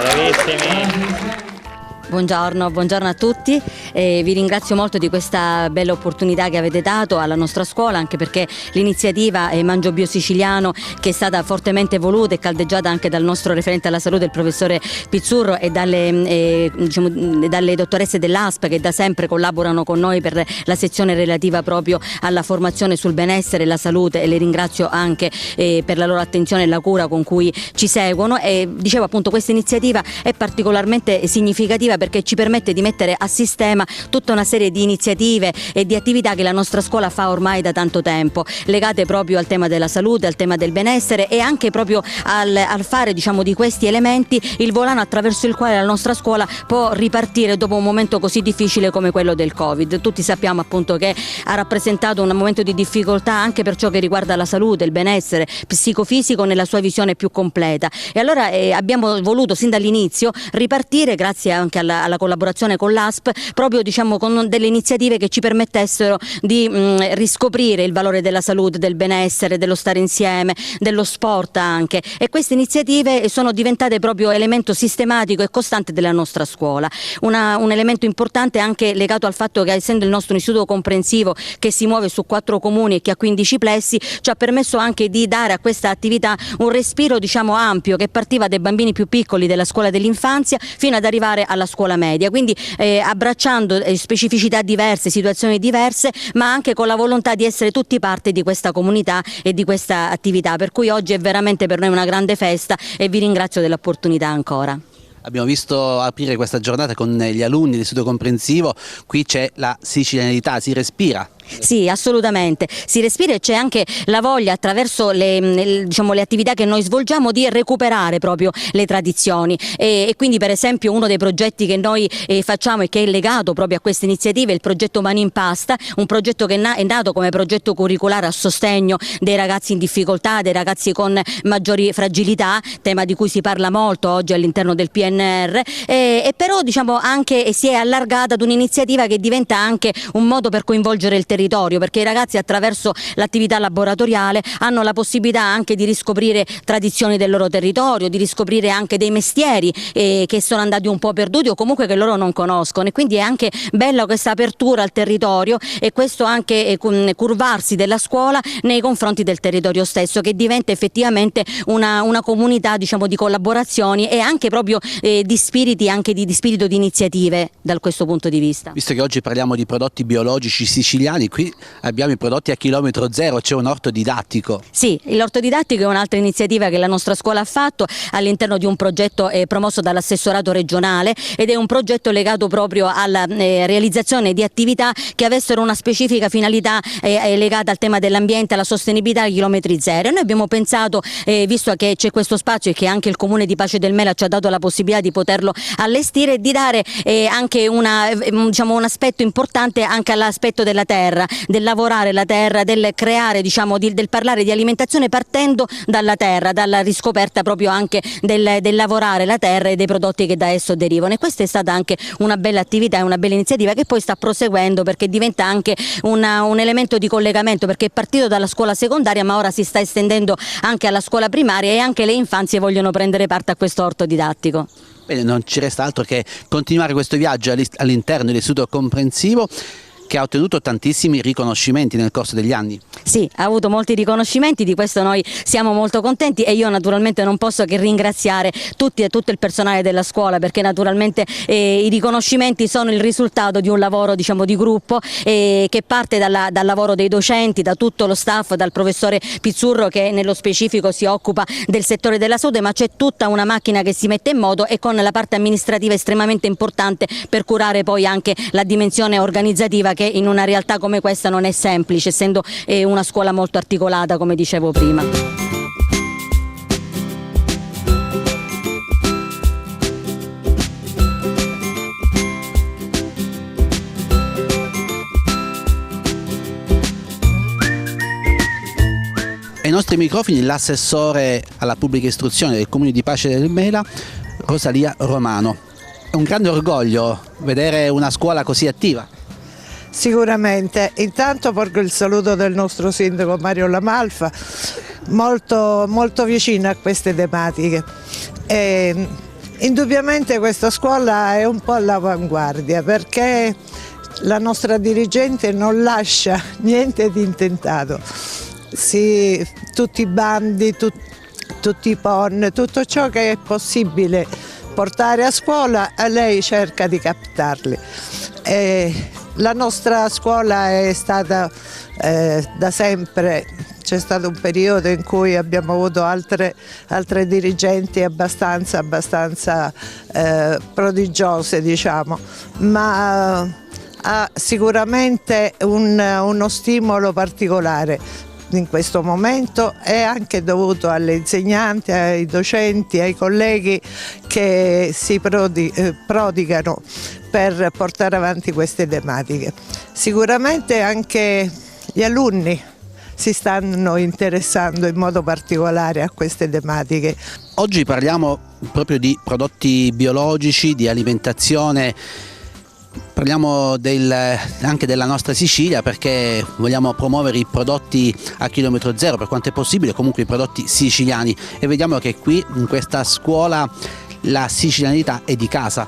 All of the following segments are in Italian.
Bravissimi. Buongiorno a tutti, vi ringrazio molto di questa bella opportunità che avete dato alla nostra scuola, anche perché l'iniziativa Mangio Bio Siciliano, che è stata fortemente voluta e caldeggiata anche dal nostro referente alla salute, il professore Pizzurro, e dalle dottoresse dell'ASP, che da sempre collaborano con noi per la sezione relativa proprio alla formazione sul benessere e la salute, e le ringrazio anche per la loro attenzione e la cura con cui ci seguono. E dicevo appunto, questa iniziativa è particolarmente significativa perché ci permette di mettere a sistema tutta una serie di iniziative e di attività che la nostra scuola fa ormai da tanto tempo, legate proprio al tema della salute, al tema del benessere, e anche proprio al fare, diciamo, di questi elementi il volano attraverso il quale la nostra scuola può ripartire dopo un momento così difficile come quello del Covid. Tutti sappiamo appunto che ha rappresentato un momento di difficoltà anche per ciò che riguarda la salute, il benessere psicofisico nella sua visione più completa, e allora abbiamo voluto sin dall'inizio ripartire, grazie anche alla collaborazione con l'ASP, proprio, diciamo, con delle iniziative che ci permettessero di riscoprire il valore della salute, del benessere, dello stare insieme, dello sport anche, e queste iniziative sono diventate proprio elemento sistematico e costante della nostra scuola. Un elemento importante anche legato al fatto che, essendo il nostro istituto comprensivo che si muove su 4 comuni e che ha 15 plessi, ci ha permesso anche di dare a questa attività un respiro, diciamo, ampio, che partiva dai bambini più piccoli della scuola dell'infanzia fino ad arrivare alla scuola media, quindi abbracciando specificità diverse, situazioni diverse, ma anche con la volontà di essere tutti parte di questa comunità e di questa attività, per cui oggi è veramente per noi una grande festa e vi ringrazio dell'opportunità ancora. Abbiamo visto aprire questa giornata con gli alunni dell'istituto comprensivo, qui c'è la sicilianità, si respira. Sì, assolutamente, si respira, e c'è anche la voglia, attraverso le attività che noi svolgiamo, di recuperare proprio le tradizioni, e quindi, per esempio, uno dei progetti che noi facciamo e che è legato proprio a queste iniziative è il progetto Mani in Pasta, un progetto che è nato come progetto curriculare a sostegno dei ragazzi in difficoltà, dei ragazzi con maggiori fragilità, tema di cui si parla molto oggi all'interno del PNR, e però, diciamo, anche si è allargata ad un'iniziativa che diventa anche un modo per coinvolgere il territorio, perché i ragazzi, attraverso l'attività laboratoriale, hanno la possibilità anche di riscoprire tradizioni del loro territorio, di riscoprire anche dei mestieri che sono andati un po' perduti o comunque che loro non conoscono, e quindi è anche bella questa apertura al territorio, e questo anche curvarsi della scuola nei confronti del territorio stesso, che diventa effettivamente una comunità, diciamo, di collaborazioni e anche proprio di spiriti, anche di spirito di iniziative da questo punto di vista. Visto che oggi parliamo di prodotti biologici siciliani, qui abbiamo i prodotti a chilometro zero, c'è un orto didattico. Sì, l'orto didattico è un'altra iniziativa che la nostra scuola ha fatto all'interno di un progetto promosso dall'assessorato regionale, ed è un progetto legato proprio alla realizzazione di attività che avessero una specifica finalità legata al tema dell'ambiente, alla sostenibilità a chilometri zero. E noi abbiamo pensato, visto che c'è questo spazio e che anche il comune di Pace del Mela ci ha dato la possibilità di poterlo allestire, di dare anche un aspetto importante anche all'aspetto della terra, del lavorare la terra, del creare, diciamo, del parlare di alimentazione partendo dalla terra, dalla riscoperta proprio anche del lavorare la terra e dei prodotti che da esso derivano. E questa è stata anche una bella attività e una bella iniziativa che poi sta proseguendo, perché diventa anche un elemento di collegamento, perché è partito dalla scuola secondaria ma ora si sta estendendo anche alla scuola primaria, e anche le infanzie vogliono prendere parte a questo orto didattico. Bene, non ci resta altro che continuare questo viaggio all'interno dell'istituto comprensivo, che ha ottenuto tantissimi riconoscimenti nel corso degli anni. Sì, ha avuto molti riconoscimenti, di questo noi siamo molto contenti, e io naturalmente non posso che ringraziare tutti e tutto il personale della scuola, perché naturalmente i riconoscimenti sono il risultato di un lavoro, diciamo, di gruppo, che parte dal lavoro dei docenti, da tutto lo staff, dal professore Pizzurro, che nello specifico si occupa del settore della salute, ma c'è tutta una macchina che si mette in moto, e con la parte amministrativa estremamente importante per curare poi anche la dimensione organizzativa, che in una realtà come questa non è semplice, essendo una scuola molto articolata, come dicevo prima. Ai nostri microfoni l'assessore alla pubblica istruzione del comune di Pace del Mela, Rosalia Romano. È un grande orgoglio vedere una scuola così attiva. Sicuramente, intanto porgo il saluto del nostro sindaco Mario Lamalfa, molto vicino a queste tematiche, e Indubbiamente questa scuola è un po' all'avanguardia perché la nostra dirigente non lascia niente di intentato. Tutti i bandi, tutti i PON, tutto ciò che è possibile portare a scuola, lei cerca di captarli. La nostra scuola è stata da sempre, c'è stato un periodo in cui abbiamo avuto altre dirigenti abbastanza prodigiose, diciamo, ma ha sicuramente uno stimolo particolare in questo momento, è anche dovuto alle insegnanti, ai docenti, ai colleghi che si prodigano per portare avanti queste tematiche. Sicuramente anche gli alunni si stanno interessando in modo particolare a queste tematiche. Oggi parliamo proprio di prodotti biologici, di alimentazione. Parliamo anche della nostra Sicilia perché vogliamo promuovere i prodotti a chilometro zero per quanto è possibile, comunque i prodotti siciliani, e vediamo che qui in questa scuola la sicilianità è di casa.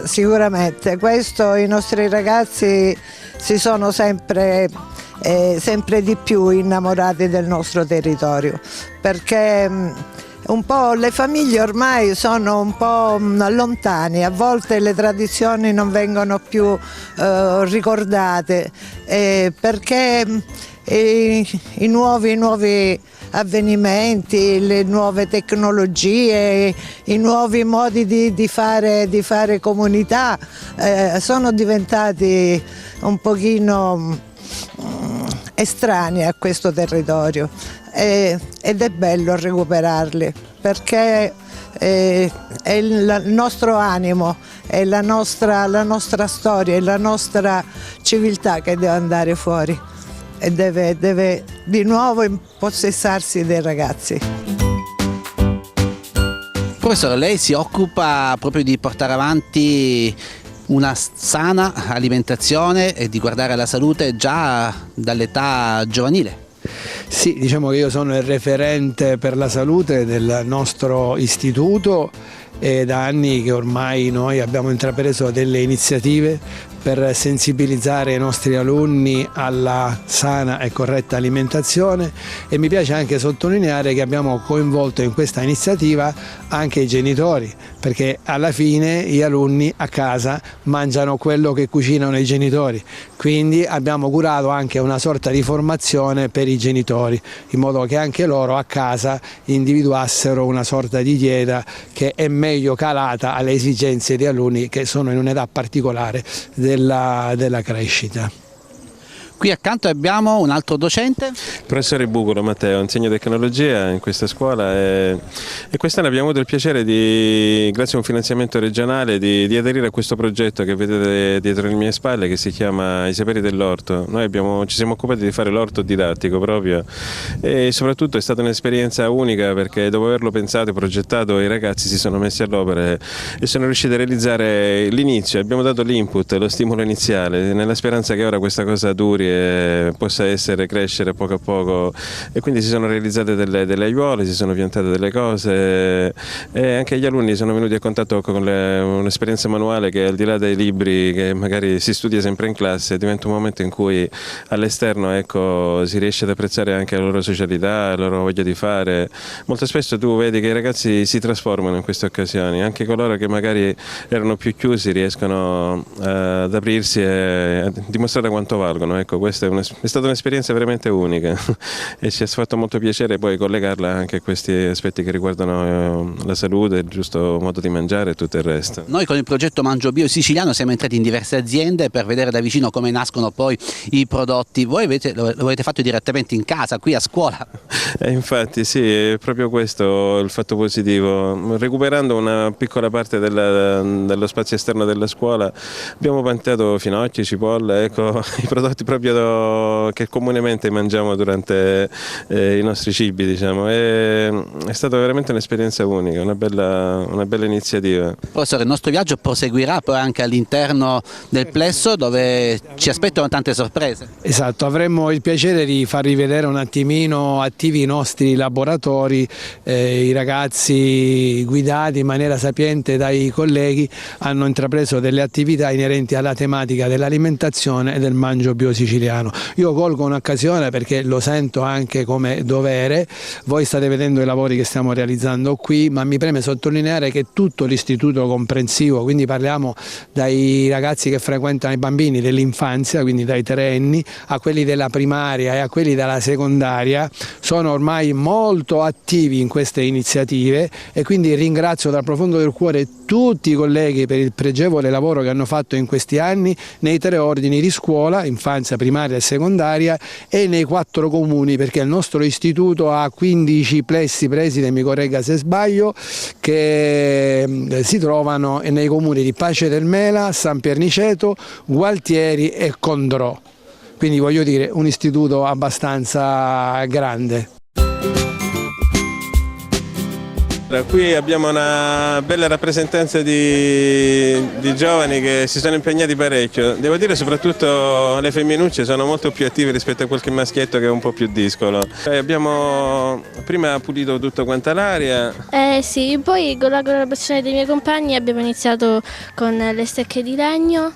Sicuramente, questo i nostri ragazzi si sono sempre di più innamorati del nostro territorio, perché un po' le famiglie ormai sono un po' lontane, a volte le tradizioni non vengono più ricordate perché i nuovi avvenimenti, le nuove tecnologie, i nuovi modi di fare comunità sono diventati un pochino estranei a questo territorio ed è bello recuperarli perché è il nostro animo, è la nostra storia, è la nostra civiltà che deve andare fuori e deve di nuovo impossessarsi dei ragazzi. Professore, lei si occupa proprio di portare avanti una sana alimentazione e di guardare alla salute già dall'età giovanile. Sì, diciamo che io sono il referente per la salute del nostro istituto e da anni che ormai noi abbiamo intrapreso delle iniziative per sensibilizzare i nostri alunni alla sana e corretta alimentazione, e mi piace anche sottolineare che abbiamo coinvolto in questa iniziativa anche i genitori, perché alla fine gli alunni a casa mangiano quello che cucinano i genitori, quindi abbiamo curato anche una sorta di formazione per i genitori, in modo che anche loro a casa individuassero una sorta di dieta che è meglio calata alle esigenze degli alunni che sono in un'età particolare della crescita. Qui accanto abbiamo un altro docente. Il professore Bucolo Matteo, insegno tecnologia in questa scuola e quest'anno abbiamo avuto il piacere grazie a un finanziamento regionale, di aderire a questo progetto che vedete dietro le mie spalle, che si chiama I saperi dell'orto. Noi ci siamo occupati di fare l'orto didattico proprio, e soprattutto è stata un'esperienza unica perché dopo averlo pensato e progettato i ragazzi si sono messi all'opera e sono riusciti a realizzare l'inizio. Abbiamo dato l'input, lo stimolo iniziale, nella speranza che ora questa cosa duri e possa crescere poco a poco, e quindi si sono realizzate delle aiuole, si sono piantate delle cose e anche gli alunni sono venuti a contatto con un'esperienza manuale che, al di là dei libri che magari si studia sempre in classe, diventa un momento in cui all'esterno si riesce ad apprezzare anche la loro socialità, la loro voglia di fare. Molto spesso tu vedi che i ragazzi si trasformano in queste occasioni, anche coloro che magari erano più chiusi riescono ad aprirsi e a dimostrare quanto valgono. Ecco, questa è stata un'esperienza veramente unica e ci ha fatto molto piacere poi collegarla anche a questi aspetti che riguardano la salute, il giusto modo di mangiare e tutto il resto. Noi con il progetto Mangio Bio Siciliano siamo entrati in diverse aziende per vedere da vicino come nascono poi i prodotti. Voi lo avete fatto direttamente in casa, qui a scuola? Infatti sì, è proprio questo il fatto positivo. Recuperando una piccola parte dello spazio esterno della scuola abbiamo piantato finocchi, cipolle, ecco, i prodotti proprio cibo che comunemente mangiamo durante i nostri cibi, diciamo. È stata veramente un'esperienza unica, una bella iniziativa. Professore, il nostro viaggio proseguirà poi anche all'interno del plesso, dove ci aspettano tante sorprese. Esatto, avremmo il piacere di far rivedere un attimino attivi i nostri laboratori, i ragazzi guidati in maniera sapiente dai colleghi hanno intrapreso delle attività inerenti alla tematica dell'alimentazione e del mangio biosiciliano. Io colgo un'occasione perché lo sento anche come dovere, voi state vedendo i lavori che stiamo realizzando qui, ma mi preme sottolineare che tutto l'istituto comprensivo, quindi parliamo dai ragazzi che frequentano i bambini dell'infanzia, quindi dai terenni, a quelli della primaria e a quelli della secondaria, sono ormai molto attivi in queste iniziative e quindi ringrazio dal profondo del cuore tutti i colleghi per il pregevole lavoro che hanno fatto in questi anni nei 3 ordini di scuola, infanzia, primaria e secondaria, e nei 4 comuni, perché il nostro istituto ha 15 plessi, preside, mi corregga se sbaglio, che si trovano nei comuni di Pace del Mela, San Pierniceto, Gualtieri e Condrò. Quindi voglio dire un istituto abbastanza grande. Qui abbiamo una bella rappresentanza di giovani che si sono impegnati parecchio. Devo dire soprattutto le femminucce sono molto più attive rispetto a qualche maschietto che è un po' più discolo. Abbiamo prima pulito tutto quanto l'aria. Sì, poi con la collaborazione dei miei compagni abbiamo iniziato con le stecche di legno.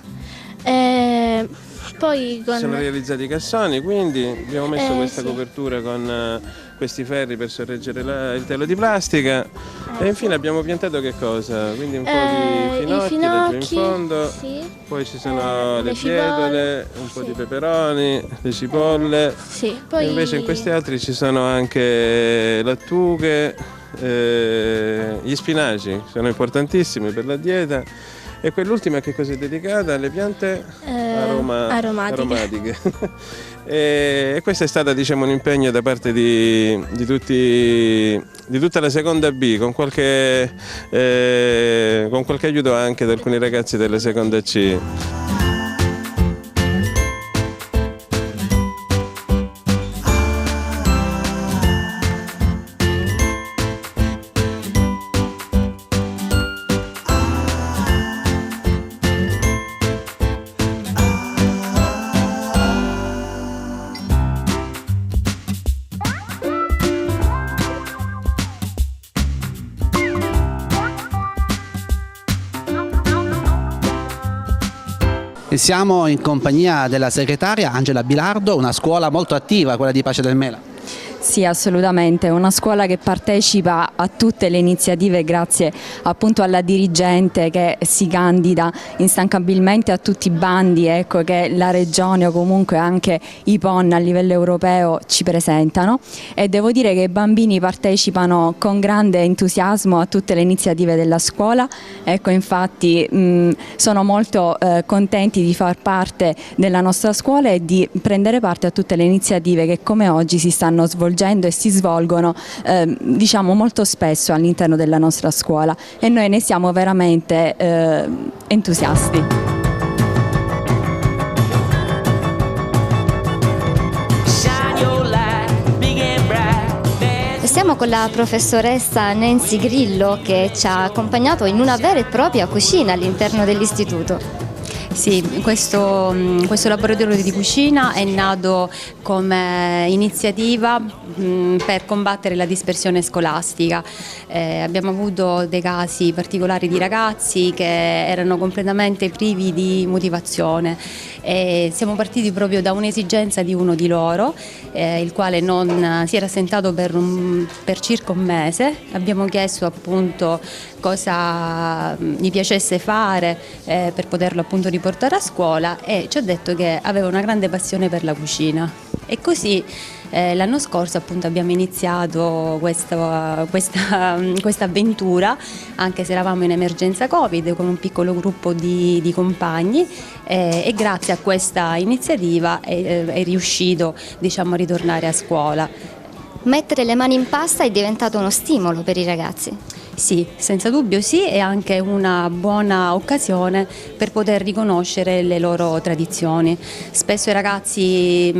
Poi sono realizzati i cassoni, quindi abbiamo messo questa copertura con questi ferri per sorreggere il telo di plastica e infine abbiamo piantato che cosa? Quindi un po' di finocchi giù in fondo, sì. Poi ci sono le pietole, un po' di peperoni, le cipolle, sì. Poi... e invece in questi altri ci sono anche lattughe, gli spinaci, sono importantissimi per la dieta. E quell'ultima che cosa è dedicata? Alle piante aromatiche. E questo è stato, diciamo, un impegno da parte di tutta la seconda B, con qualche aiuto anche da alcuni ragazzi della seconda C. E siamo in compagnia della segretaria Angela Bilardo, una scuola molto attiva, quella di Pace del Mela. Sì, assolutamente, è una scuola che partecipa a tutte le iniziative grazie appunto alla dirigente che si candida instancabilmente a tutti i bandi, ecco, che la Regione o comunque anche i PON a livello europeo ci presentano, e devo dire che i bambini partecipano con grande entusiasmo a tutte le iniziative della scuola. Ecco, infatti sono molto contenti di far parte della nostra scuola e di prendere parte a tutte le iniziative che come oggi si stanno svolgendo e si svolgono diciamo molto spesso all'interno della nostra scuola, e noi ne siamo veramente entusiasti. Siamo con la professoressa Nancy Grillo che ci ha accompagnato in una vera e propria cucina all'interno dell'istituto. Sì, questo laboratorio di cucina è nato come iniziativa per combattere la dispersione scolastica. Abbiamo avuto dei casi particolari di ragazzi che erano completamente privi di motivazione. Siamo partiti proprio da un'esigenza di uno di loro, il quale non si era assentato per circa un mese. Abbiamo chiesto appunto cosa gli piacesse fare per poterlo appunto riportare a scuola, e ci ha detto che aveva una grande passione per la cucina, e così l'anno scorso appunto abbiamo iniziato questa avventura, anche se eravamo in emergenza Covid, con un piccolo gruppo di compagni, e grazie a questa iniziativa è riuscito, diciamo, a ritornare a scuola. Mettere le mani in pasta è diventato uno stimolo per i ragazzi. Sì, senza dubbio sì, è anche una buona occasione per poter riconoscere le loro tradizioni. Spesso i ragazzi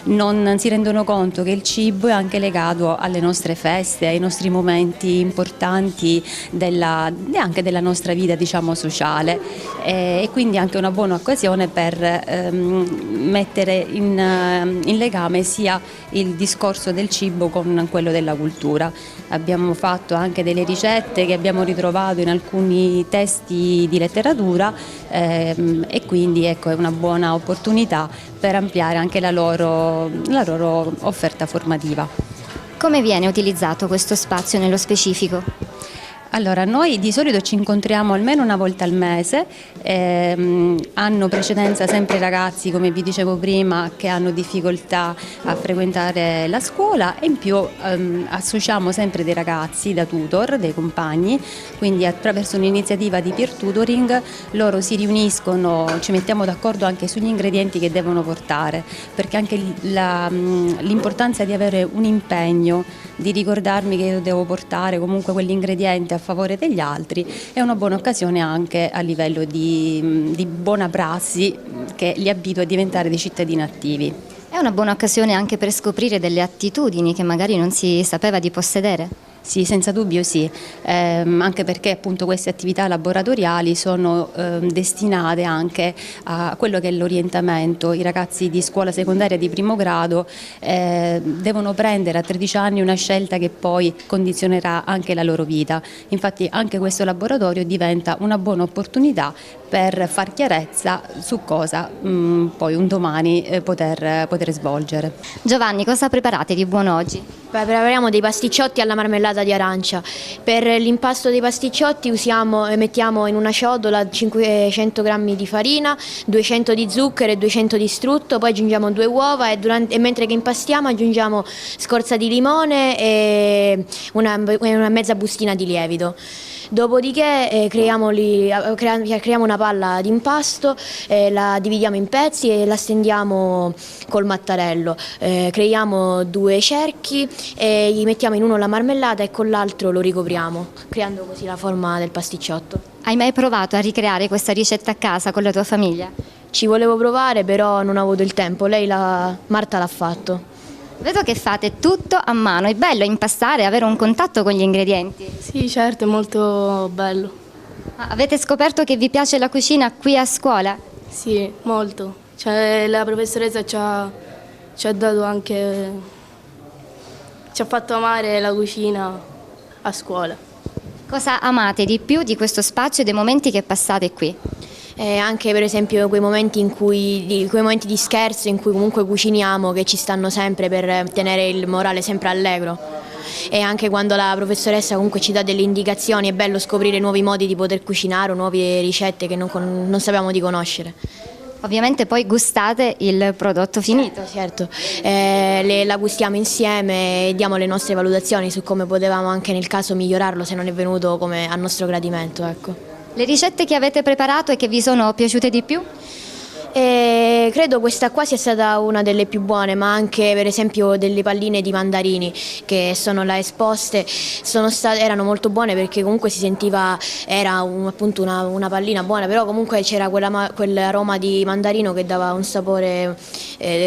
non si rendono conto che il cibo è anche legato alle nostre feste, ai nostri momenti importanti anche della nostra vita, diciamo, sociale, e quindi anche una buona occasione per mettere in legame sia il discorso del cibo con quello della cultura. Abbiamo fatto anche delle ricette che abbiamo ritrovato in alcuni testi di letteratura e quindi ecco, è una buona opportunità per ampliare anche la loro offerta formativa. Come viene utilizzato questo spazio nello specifico? Allora, noi di solito ci incontriamo almeno una volta al mese, hanno precedenza sempre i ragazzi, come vi dicevo prima, che hanno difficoltà a frequentare la scuola, e in più associamo sempre dei ragazzi da tutor, dei compagni, quindi attraverso un'iniziativa di peer tutoring loro si riuniscono, ci mettiamo d'accordo anche sugli ingredienti che devono portare, perché anche l'importanza di avere un impegno, di ricordarmi che io devo portare comunque quell'ingrediente a favore degli altri, è una buona occasione anche a livello di buona prassi che li abitua a diventare dei cittadini attivi. È una buona occasione anche per scoprire delle attitudini che magari non si sapeva di possedere? Sì, senza dubbio sì, anche perché appunto queste attività laboratoriali sono destinate anche a quello che è l'orientamento. I ragazzi di scuola secondaria di primo grado devono prendere a 13 anni una scelta che poi condizionerà anche la loro vita. Infatti anche questo laboratorio diventa una buona opportunità per far chiarezza su cosa poi un domani poter svolgere. Giovanni, cosa preparate di buono oggi? Prepariamo dei pasticciotti alla marmellata di arancia. Per l'impasto dei pasticciotti mettiamo in una ciotola 500 g di farina, 200 di zucchero e 200 di strutto, poi aggiungiamo 2 uova e mentre che impastiamo aggiungiamo scorza di limone e una mezza bustina di lievito. Dopodiché creiamo una palla di impasto, la dividiamo in pezzi e la stendiamo col mattarello. Creiamo 2 cerchi e gli mettiamo in uno la marmellata e con l'altro lo ricopriamo, creando così la forma del pasticciotto. Hai mai provato a ricreare questa ricetta a casa con la tua famiglia? Ci volevo provare, però non ho avuto il tempo. Marta l'ha fatto. Vedo che fate tutto a mano, è bello impastare, avere un contatto con gli ingredienti. Sì, certo, è molto bello. Avete scoperto che vi piace la cucina qui a scuola? Sì, molto. Cioè, la professoressa ci ha dato anche, ci ha fatto amare la cucina a scuola. Cosa amate di più di questo spazio e dei momenti che passate qui? Anche per esempio quei momenti di scherzo in cui comunque cuciniamo, che ci stanno sempre per tenere il morale sempre allegro, e anche quando la professoressa comunque ci dà delle indicazioni, è bello scoprire nuovi modi di poter cucinare o nuove ricette che non sapevamo di conoscere. Ovviamente poi gustate il prodotto finito. Certo, la gustiamo insieme e diamo le nostre valutazioni su come potevamo anche nel caso migliorarlo se non è venuto come a nostro gradimento, ecco. Le ricette che avete preparato e che vi sono piaciute di più? Credo questa qua sia stata una delle più buone, ma anche per esempio delle palline di mandarini che sono là esposte erano molto buone, perché comunque si sentiva, era appunto una pallina buona, però comunque c'era quell'aroma di mandarino che dava un sapore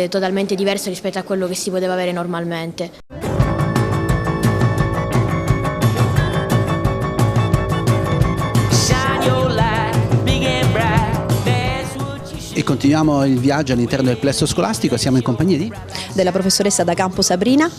totalmente diverso rispetto a quello che si poteva avere normalmente. E continuiamo il viaggio all'interno del plesso scolastico, siamo in compagnia della professoressa da campo Sabrina.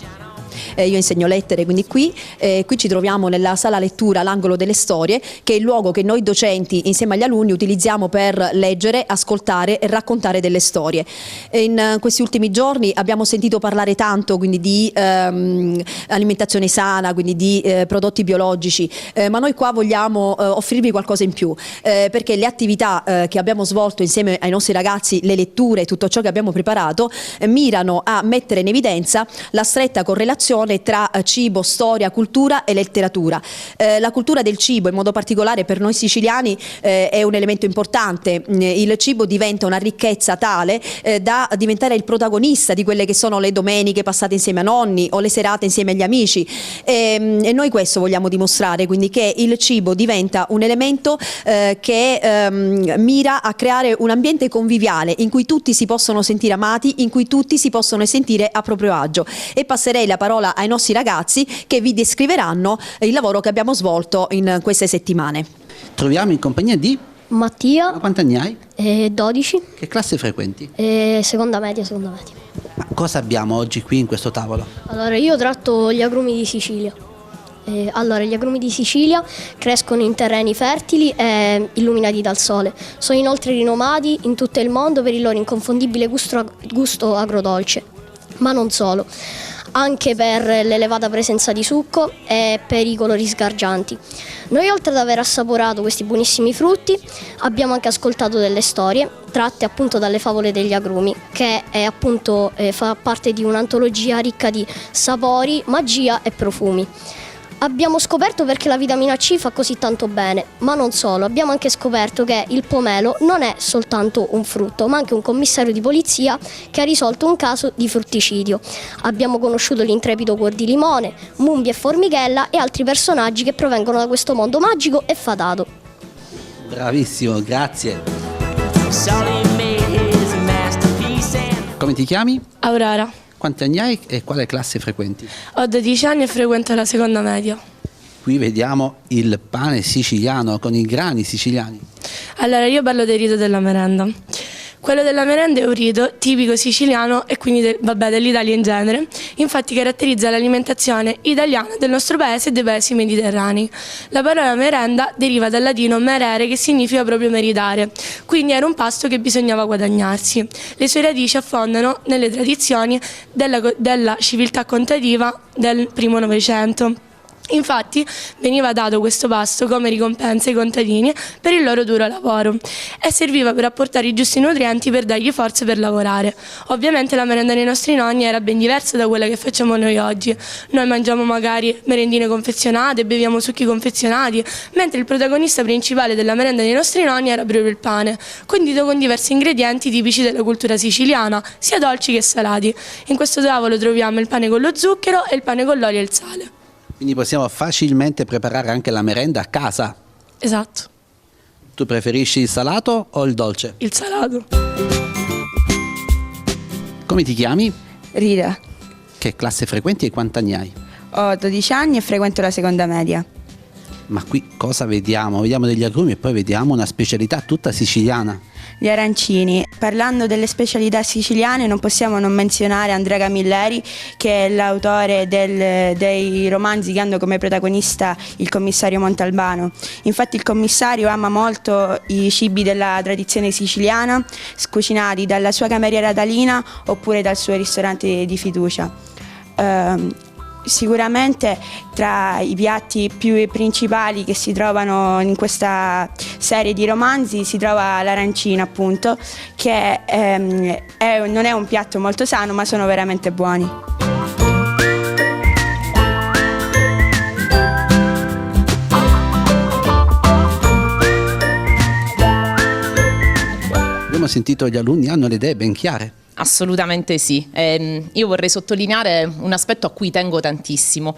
Io insegno lettere, quindi qui ci troviamo nella sala lettura, l'angolo delle storie, che è il luogo che noi docenti insieme agli alunni utilizziamo per leggere, ascoltare e raccontare delle storie. In questi ultimi giorni abbiamo sentito parlare tanto quindi di alimentazione sana, quindi di prodotti biologici, ma noi qua vogliamo offrirvi qualcosa in più, perché le attività che abbiamo svolto insieme ai nostri ragazzi, le letture, tutto ciò che abbiamo preparato, mirano a mettere in evidenza la stretta correlazione unione tra cibo, storia, cultura e letteratura. La cultura del cibo, in modo particolare per noi siciliani, è un elemento importante. Il cibo diventa una ricchezza tale da diventare il protagonista di quelle che sono le domeniche passate insieme a nonni o le serate insieme agli amici, e noi questo vogliamo dimostrare, quindi che il cibo diventa un elemento che mira a creare un ambiente conviviale in cui tutti si possono sentire amati, in cui tutti si possono sentire a proprio agio. E passerei la parola ai nostri ragazzi che vi descriveranno il lavoro che abbiamo svolto in queste settimane. Troviamo in compagnia di Mattia. Quanti anni hai? 12. Che classe frequenti? Seconda media. Ma cosa abbiamo oggi qui in questo tavolo? Allora, io tratto gli agrumi di Sicilia. Allora, gli agrumi di Sicilia crescono in terreni fertili e illuminati dal sole. Sono inoltre rinomati in tutto il mondo per il loro inconfondibile gusto agrodolce, ma non solo, anche per l'elevata presenza di succo e per i colori sgargianti. Noi, oltre ad aver assaporato questi buonissimi frutti, abbiamo anche ascoltato delle storie tratte appunto dalle favole degli agrumi, che è appunto fa parte di un'antologia ricca di sapori, magia e profumi. Abbiamo scoperto perché la vitamina C fa così tanto bene, ma non solo, abbiamo anche scoperto che il pomelo non è soltanto un frutto, ma anche un commissario di polizia che ha risolto un caso di frutticidio. Abbiamo conosciuto l'intrepido cuor di limone, Mumbia e Formichella e altri personaggi che provengono da questo mondo magico e fatato. Bravissimo, grazie. Come ti chiami? Aurora. Quanti anni hai e quale classe frequenti? Ho 12 anni e frequento la seconda media. Qui vediamo il pane siciliano con i grani siciliani. Allora, io parlo del rito della merenda. Quello della merenda è un rito tipico siciliano e quindi dell'Italia in genere, infatti caratterizza l'alimentazione italiana del nostro paese e dei paesi mediterranei. La parola merenda deriva dal latino merere, che significa proprio meritare, quindi era un pasto che bisognava guadagnarsi. Le sue radici affondano nelle tradizioni della civiltà contadina del primo Novecento. Infatti veniva dato questo pasto come ricompensa ai contadini per il loro duro lavoro e serviva per apportare i giusti nutrienti per dargli forze per lavorare. Ovviamente la merenda dei nostri nonni era ben diversa da quella che facciamo noi oggi. Noi mangiamo magari merendine confezionate, beviamo succhi confezionati, mentre il protagonista principale della merenda dei nostri nonni era proprio il pane, condito con diversi ingredienti tipici della cultura siciliana, sia dolci che salati. In questo tavolo troviamo il pane con lo zucchero e il pane con l'olio e il sale. Quindi possiamo facilmente preparare anche la merenda a casa. Esatto. Tu preferisci il salato o il dolce? Il salato. Come ti chiami? Rita. Che classe frequenti e quanti anni hai? Ho 12 anni e frequento la seconda media. Ma qui cosa vediamo? Vediamo degli agrumi e poi vediamo una specialità tutta siciliana. Gli arancini. Parlando delle specialità siciliane non possiamo non menzionare Andrea Camilleri, che è l'autore dei romanzi che hanno come protagonista il commissario Montalbano. Infatti il commissario ama molto i cibi della tradizione siciliana, cucinati dalla sua cameriera Talina oppure dal suo ristorante di fiducia. Sicuramente tra i piatti più principali che si trovano in questa serie di romanzi si trova l'arancina, appunto, che non è un piatto molto sano, ma sono veramente buoni. Abbiamo sentito gli alunni hanno le idee ben chiare. Assolutamente sì. Io vorrei sottolineare un aspetto a cui tengo tantissimo.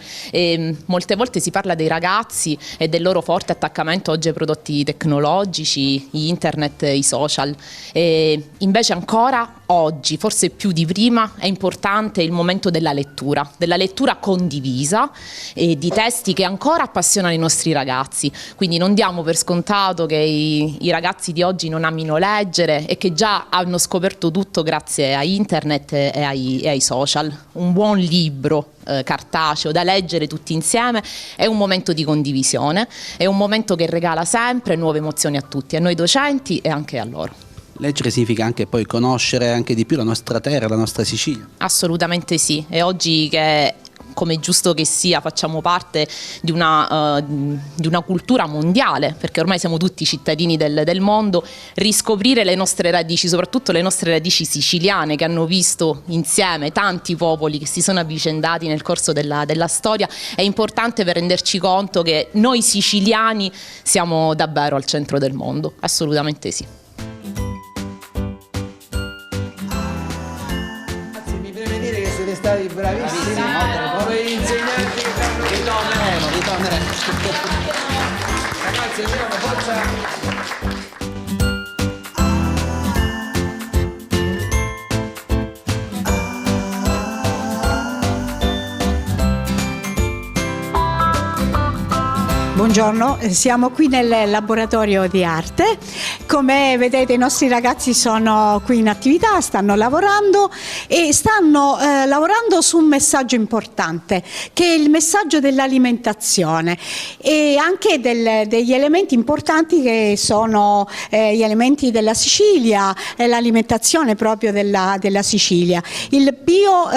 Molte volte si parla dei ragazzi e del loro forte attaccamento oggi ai prodotti tecnologici, internet, i social. Invece ancora oggi, forse più di prima, è importante il momento della lettura condivisa e di testi che ancora appassionano i nostri ragazzi. Quindi non diamo per scontato che i ragazzi di oggi non amino leggere e che già hanno scoperto tutto grazie a internet e ai social. Un buon libro cartaceo da leggere tutti insieme è un momento di condivisione, è un momento che regala sempre nuove emozioni a tutti, a noi docenti e anche a loro. Leggere significa anche poi conoscere anche di più la nostra terra, la nostra Sicilia. Assolutamente sì, e oggi che come è giusto che sia, facciamo parte di una cultura mondiale, perché ormai siamo tutti cittadini del mondo. Riscoprire le nostre radici, soprattutto le nostre radici siciliane, che hanno visto insieme tanti popoli che si sono avvicendati nel corso della storia, è importante per renderci conto che noi siciliani siamo davvero al centro del mondo. Assolutamente sì. Mi preme dire che siete stati bravissimi, come insegnanti che fanno ritorneremo. Ragazzi, andiamo, forza! Buongiorno, siamo qui nel laboratorio di arte. Come vedete i nostri ragazzi sono qui in attività, stanno lavorando e stanno lavorando su un messaggio importante, che è il messaggio dell'alimentazione e anche degli elementi importanti che sono gli elementi della Sicilia, l'alimentazione proprio della Sicilia. Il bio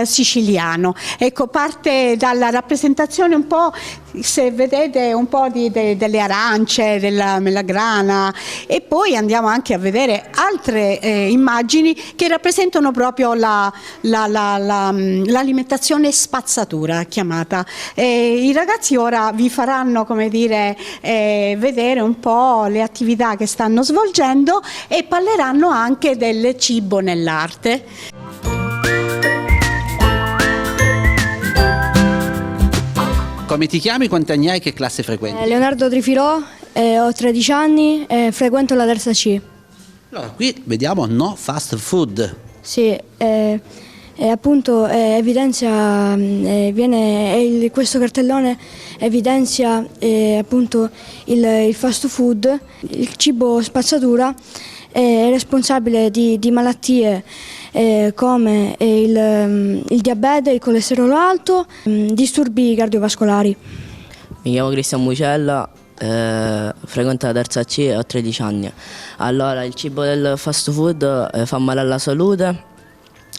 siciliano, ecco, parte dalla rappresentazione un po', se vedete, un po' delle arance, della melagrana, e poi andiamo anche a vedere altre immagini che rappresentano proprio l'alimentazione spazzatura chiamata. I ragazzi ora vi faranno, come dire, vedere un po' le attività che stanno svolgendo e parleranno anche del cibo nell'arte. Come ti chiami, quanti anni hai e che classe frequenti? Leonardo Trifilò, ho 13 anni e frequento la terza C. Allora, qui vediamo no fast food. Sì, appunto evidenzia, questo cartellone evidenzia appunto il fast food, il cibo spazzatura, è responsabile di malattie come il diabete, il colesterolo alto, disturbi cardiovascolari. Mi chiamo Cristian Mucella, frequento la terza C e ho 13 anni. Allora, il cibo del fast food fa male alla salute.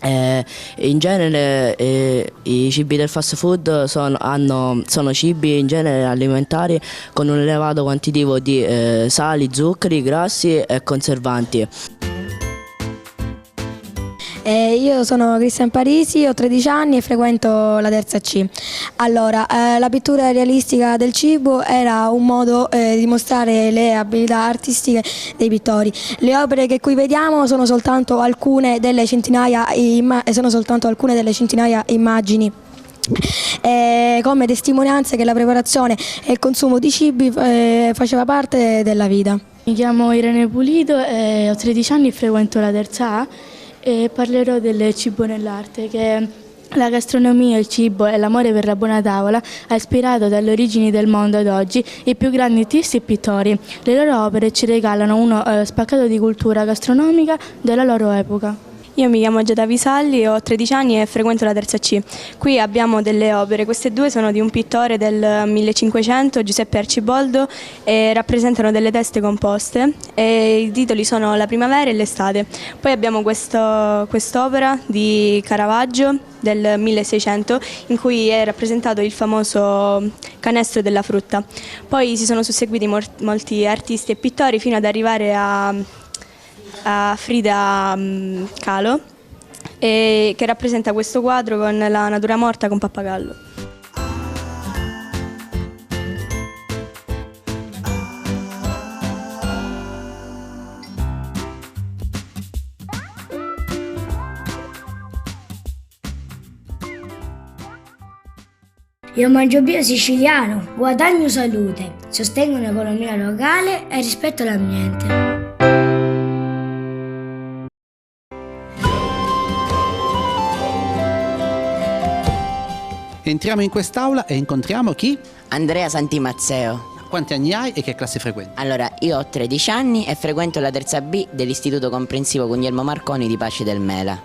In genere i cibi del fast food sono cibi in genere alimentari con un elevato quantitativo di sali, zuccheri, grassi e conservanti. Io sono Cristian Parisi, ho 13 anni e frequento la terza C. Allora, la pittura realistica del cibo era un modo di mostrare le abilità artistiche dei pittori. Le opere che qui vediamo sono soltanto alcune delle centinaia immagini. Come testimonianza che la preparazione e il consumo di cibi faceva parte della vita. Mi chiamo Irene Pulito, ho 13 anni e frequento la terza A. E parlerò del cibo nell'arte, che la gastronomia, il cibo e l'amore per la buona tavola ha ispirato dalle origini del mondo ad oggi i più grandi artisti e pittori. Le loro opere ci regalano uno spaccato di cultura gastronomica della loro epoca. Io mi chiamo Giada Visalli, ho 13 anni e frequento la terza C. Qui abbiamo delle opere, queste due sono di un pittore del 1500, Giuseppe Arciboldo, e rappresentano delle teste composte e i titoli sono La primavera e l'estate. Poi abbiamo quest'opera di Caravaggio del 1600 in cui è rappresentato il famoso canestro della frutta. Poi si sono susseguiti molti artisti e pittori fino ad arrivare a Frida Kahlo, che rappresenta questo quadro con la natura morta con Pappagallo. Io mangio bio siciliano, guadagno salute, sostengo un'economia locale e rispetto l'ambiente. Entriamo in quest'aula e incontriamo chi? Andrea Santimazzeo. Quanti anni hai e che classe frequenti? Allora, io ho 13 anni e frequento la terza B dell'Istituto Comprensivo Guglielmo Marconi di Paci del Mela.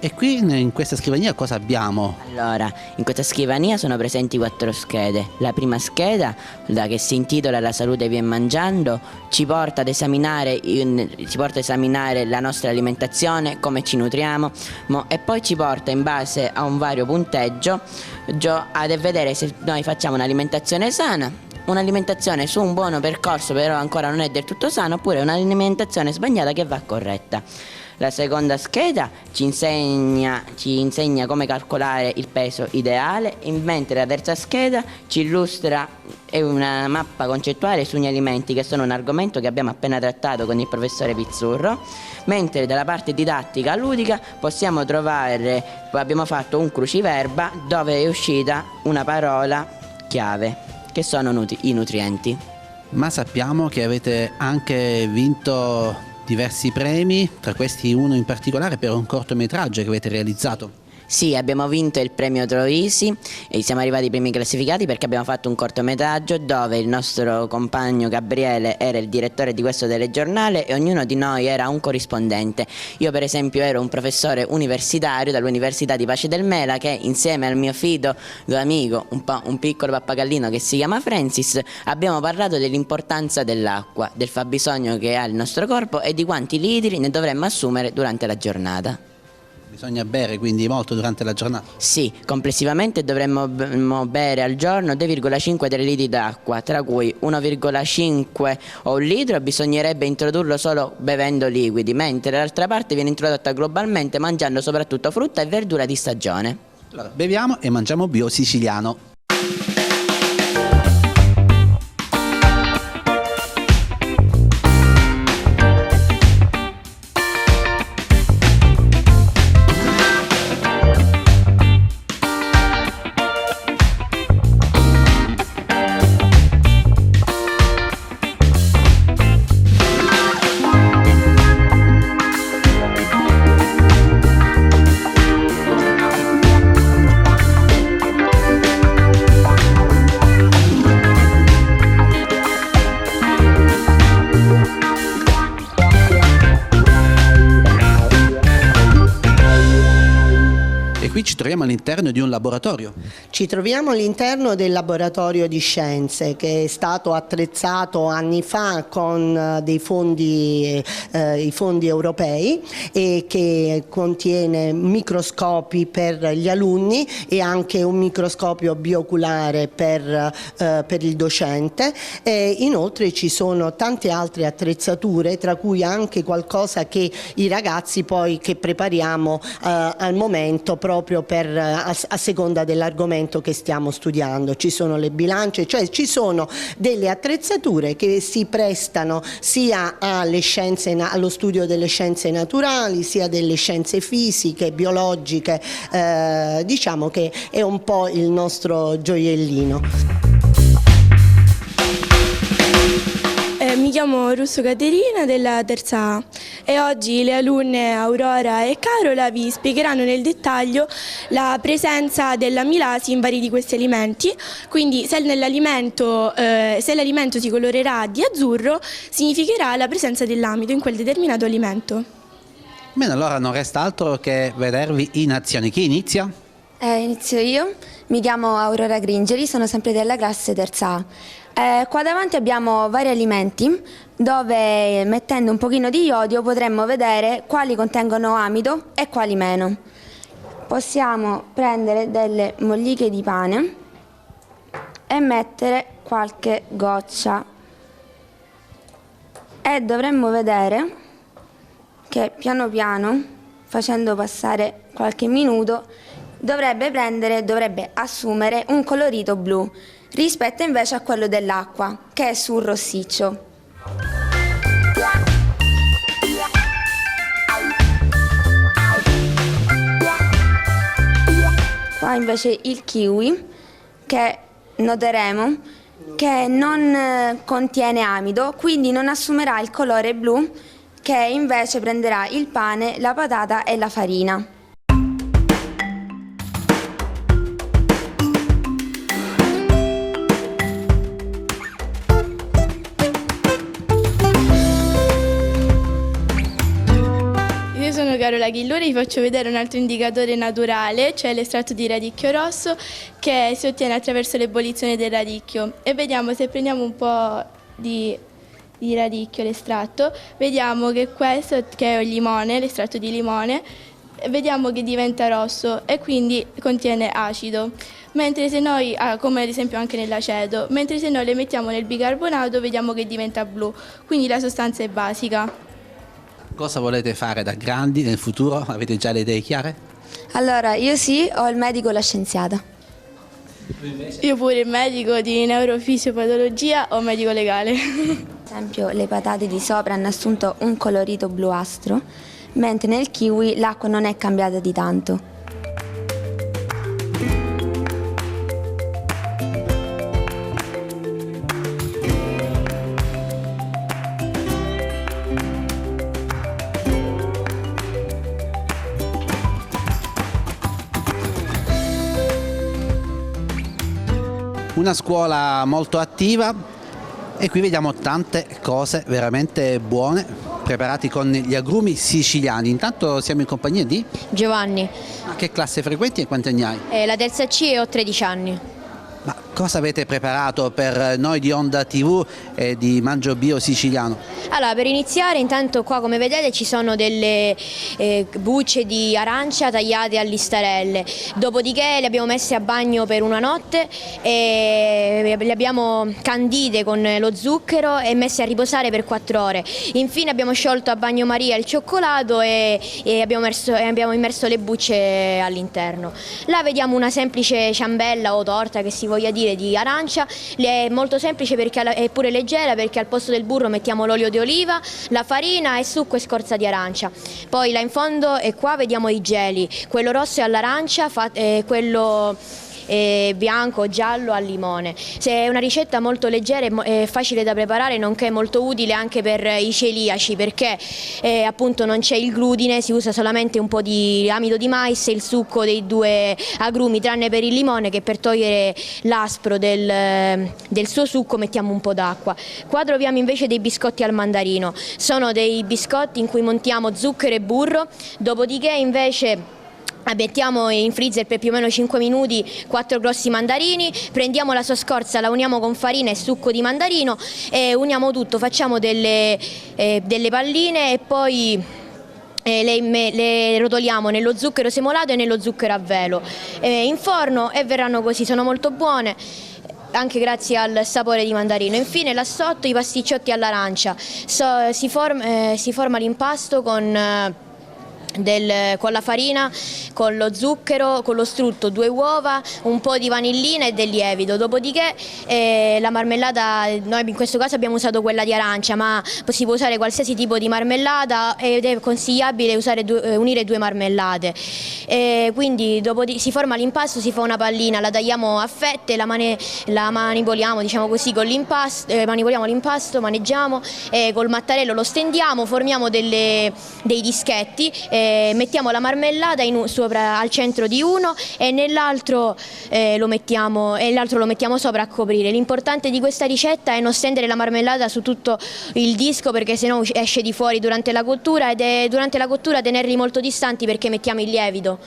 E qui in questa scrivania cosa abbiamo? Allora, in questa scrivania sono presenti 4 schede. La prima scheda, che si intitola La salute viene mangiando, ci porta ad esaminare la nostra alimentazione, come ci nutriamo, e poi ci porta, in base a un vario punteggio, ad vedere se noi facciamo un'alimentazione sana, un'alimentazione su un buono percorso però ancora non è del tutto sana, oppure un'alimentazione sbagliata che va corretta. La seconda scheda ci insegna come calcolare il peso ideale, mentre la terza scheda ci illustra una mappa concettuale sugli alimenti, che sono un argomento che abbiamo appena trattato con il professore Pizzurro, mentre dalla parte didattica ludica abbiamo fatto un cruciverba dove è uscita una parola chiave, che sono i nutrienti. Ma sappiamo che avete anche vinto diversi premi, tra questi uno in particolare per un cortometraggio che avete realizzato. Sì, abbiamo vinto il premio Troisi e siamo arrivati ai primi classificati perché abbiamo fatto un cortometraggio dove il nostro compagno Gabriele era il direttore di questo telegiornale e ognuno di noi era un corrispondente. Io per esempio ero un professore universitario dall'Università di Pace del Mela che insieme al mio fido amico, un piccolo pappagallino che si chiama Francis, abbiamo parlato dell'importanza dell'acqua, del fabbisogno che ha il nostro corpo e di quanti litri ne dovremmo assumere durante la giornata. Bisogna bere quindi molto durante la giornata? Sì, complessivamente dovremmo bere al giorno 2,5 litri d'acqua, tra cui 1,5 o 1 litro bisognerebbe introdurlo solo bevendo liquidi, mentre l'altra parte viene introdotta globalmente mangiando soprattutto frutta e verdura di stagione. Allora, beviamo e mangiamo bio siciliano. Qui ci troviamo all'interno di un laboratorio. Ci troviamo all'interno del laboratorio di scienze che è stato attrezzato anni fa con dei fondi, i fondi europei, e che contiene microscopi per gli alunni e anche un microscopio bioculare per il docente. E inoltre ci sono tante altre attrezzature, tra cui anche qualcosa che i ragazzi poi che prepariamo al momento proprio a seconda dell'argomento che stiamo studiando. Ci sono le bilance, cioè ci sono delle attrezzature che si prestano sia alle scienze, allo studio delle scienze naturali, sia delle scienze fisiche, biologiche, diciamo che è un po' il nostro gioiellino. Mi chiamo Russo Caterina della terza A e oggi le alunne Aurora e Carola vi spiegheranno nel dettaglio la presenza dell'amilasi in vari di questi alimenti. Quindi se l'alimento si colorerà di azzurro significherà la presenza dell'amido in quel determinato alimento. Bene, allora non resta altro che vedervi in azione. Chi inizia? Inizio io, mi chiamo Aurora Gringeri, sono sempre della classe terza A. Qua davanti abbiamo vari alimenti dove mettendo un pochino di iodio potremmo vedere quali contengono amido e quali meno. Possiamo prendere delle molliche di pane e mettere qualche goccia e dovremmo vedere che piano piano, facendo passare qualche minuto, dovrebbe assumere un colorito blu rispetto invece a quello dell'acqua, che è sul rossiccio. Qua invece il kiwi, che noteremo che non contiene amido, quindi non assumerà il colore blu, che invece prenderà il pane, la patata e la farina. Carola Manuela Ghillure vi faccio vedere un altro indicatore naturale, cioè l'estratto di radicchio rosso, che si ottiene attraverso l'ebollizione del radicchio. E vediamo, se prendiamo un po' di radicchio, l'estratto, vediamo che questo, che è il limone, l'estratto di limone, vediamo che diventa rosso e quindi contiene acido. Mentre se noi, come ad esempio anche nell'aceto, mentre se noi le mettiamo nel bicarbonato vediamo che diventa blu, quindi la sostanza è basica. Cosa volete fare da grandi nel futuro? Avete già le idee chiare? Allora, io sì, ho il medico e la scienziata. Io pure il medico di neurofisiopatologia o medico legale. Ad esempio, le patate di sopra hanno assunto un colorito bluastro, mentre nel kiwi l'acqua non è cambiata di tanto. Una scuola molto attiva e qui vediamo tante cose veramente buone preparati con gli agrumi siciliani. Intanto siamo in compagnia di Giovanni. A che classe frequenti e quanti anni hai? La terza C e ho 13 anni. Ma cosa avete preparato per noi di Onda TV e di Mangio Bio Siciliano? Allora, per iniziare, intanto qua come vedete ci sono delle bucce di arancia tagliate a listarelle, dopodiché le abbiamo messe a bagno per una notte e le abbiamo candite con lo zucchero e messe a riposare per 4 ore. Infine abbiamo sciolto a bagnomaria il cioccolato e abbiamo immerso le bucce all'interno. Là vediamo una semplice ciambella o torta che si voglia dire di arancia, è molto semplice perché è pure leggera, perché al posto del burro mettiamo l'olio di oliva, la farina e succo e scorza di arancia. Poi là in fondo e qua vediamo i geli, quello rosso è all'arancia, quello bianco o giallo al limone. È una ricetta molto leggera e facile da preparare, nonché molto utile anche per i celiaci, perché appunto non c'è il glutine, si usa solamente un po' di amido di mais e il succo dei 2 agrumi, tranne per il limone che per togliere l'aspro del suo succo mettiamo un po' d'acqua. Qua troviamo invece dei biscotti al mandarino, sono dei biscotti in cui montiamo zucchero e burro, dopodiché invece mettiamo in freezer per più o meno 5 minuti 4 grossi mandarini, prendiamo la sua scorza, la uniamo con farina e succo di mandarino e uniamo tutto, facciamo delle palline e poi le rotoliamo nello zucchero semolato e nello zucchero a velo in forno e verranno così, sono molto buone anche grazie al sapore di mandarino. Infine là sotto i pasticciotti all'arancia, si forma l'impasto con la farina, con lo zucchero, con lo strutto, 2 uova, un po' di vanillina e del lievito. Dopodiché la marmellata, noi in questo caso abbiamo usato quella di arancia, ma si può usare qualsiasi tipo di marmellata ed è consigliabile unire 2 marmellate. Quindi si forma l'impasto, si fa una pallina, la tagliamo a fette, la manipoliamo, diciamo così, con l'impasto, manipoliamo l'impasto, maneggiamo, col mattarello lo stendiamo, formiamo dei dischetti. Mettiamo la marmellata sopra al centro di uno e nell'altro lo mettiamo sopra a coprire. L'importante di questa ricetta è non stendere la marmellata su tutto il disco, perché sennò esce di fuori durante la cottura, ed durante la cottura tenerli molto distanti perché mettiamo il lievito.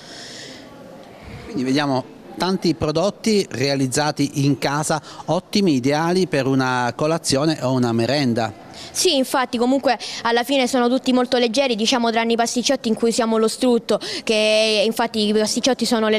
Quindi vediamo tanti prodotti realizzati in casa, ottimi, ideali per una colazione o una merenda. Sì, infatti comunque alla fine sono tutti molto leggeri, diciamo tranne i pasticciotti in cui usiamo lo strutto, che infatti i pasticciotti sono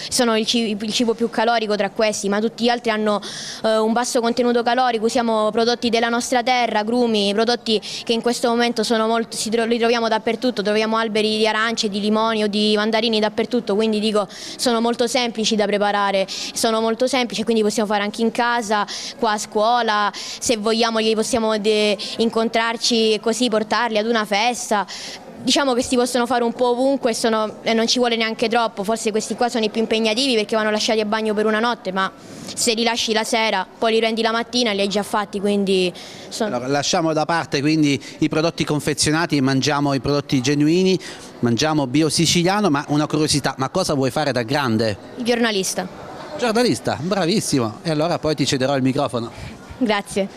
sono il cibo più calorico tra questi, ma tutti gli altri hanno un basso contenuto calorico, usiamo prodotti della nostra terra, agrumi, prodotti che in questo momento li troviamo dappertutto, troviamo alberi di arance, di limoni o di mandarini dappertutto, quindi dico sono molto semplici da preparare, sono molto semplici, quindi possiamo fare anche in casa, qua a scuola, se vogliamo li possiamo incontrarci e così portarli ad una festa. Diciamo che si possono fare un po' ovunque e non ci vuole neanche troppo, forse questi qua sono i più impegnativi perché vanno lasciati a bagno per una notte, ma se li lasci la sera poi li rendi la mattina li hai già fatti, quindi Allora, lasciamo da parte quindi i prodotti confezionati, mangiamo i prodotti genuini, mangiamo bio siciliano, ma una curiosità, ma cosa vuoi fare da grande? Giornalista. Giornalista, bravissimo, e allora poi ti cederò il microfono. Grazie.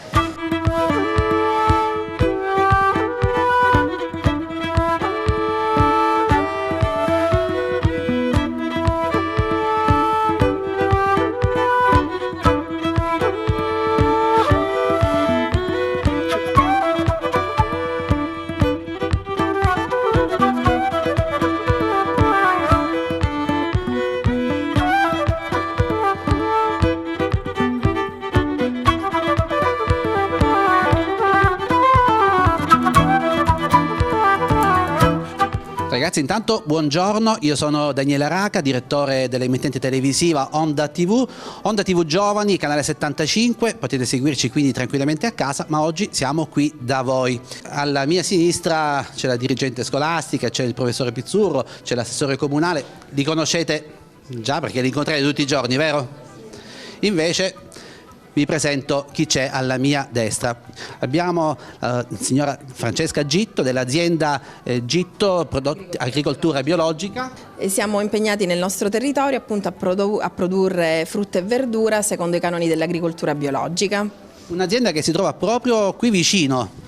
Ragazzi, intanto buongiorno, io sono Daniele Araca, direttore dell'emittente televisiva Onda TV Giovani, canale 75, potete seguirci quindi tranquillamente a casa, ma oggi siamo qui da voi. Alla mia sinistra c'è la dirigente scolastica, c'è il professore Pizzurro, c'è l'assessore comunale, li conoscete già perché li incontrate tutti i giorni, vero? Invece vi presento chi c'è alla mia destra. Abbiamo la signora Francesca Gitto dell'azienda Gitto Agricoltura Biologica. Siamo impegnati nel nostro territorio appunto a produrre frutta e verdura secondo i canoni dell'agricoltura biologica. Un'azienda che si trova proprio qui vicino.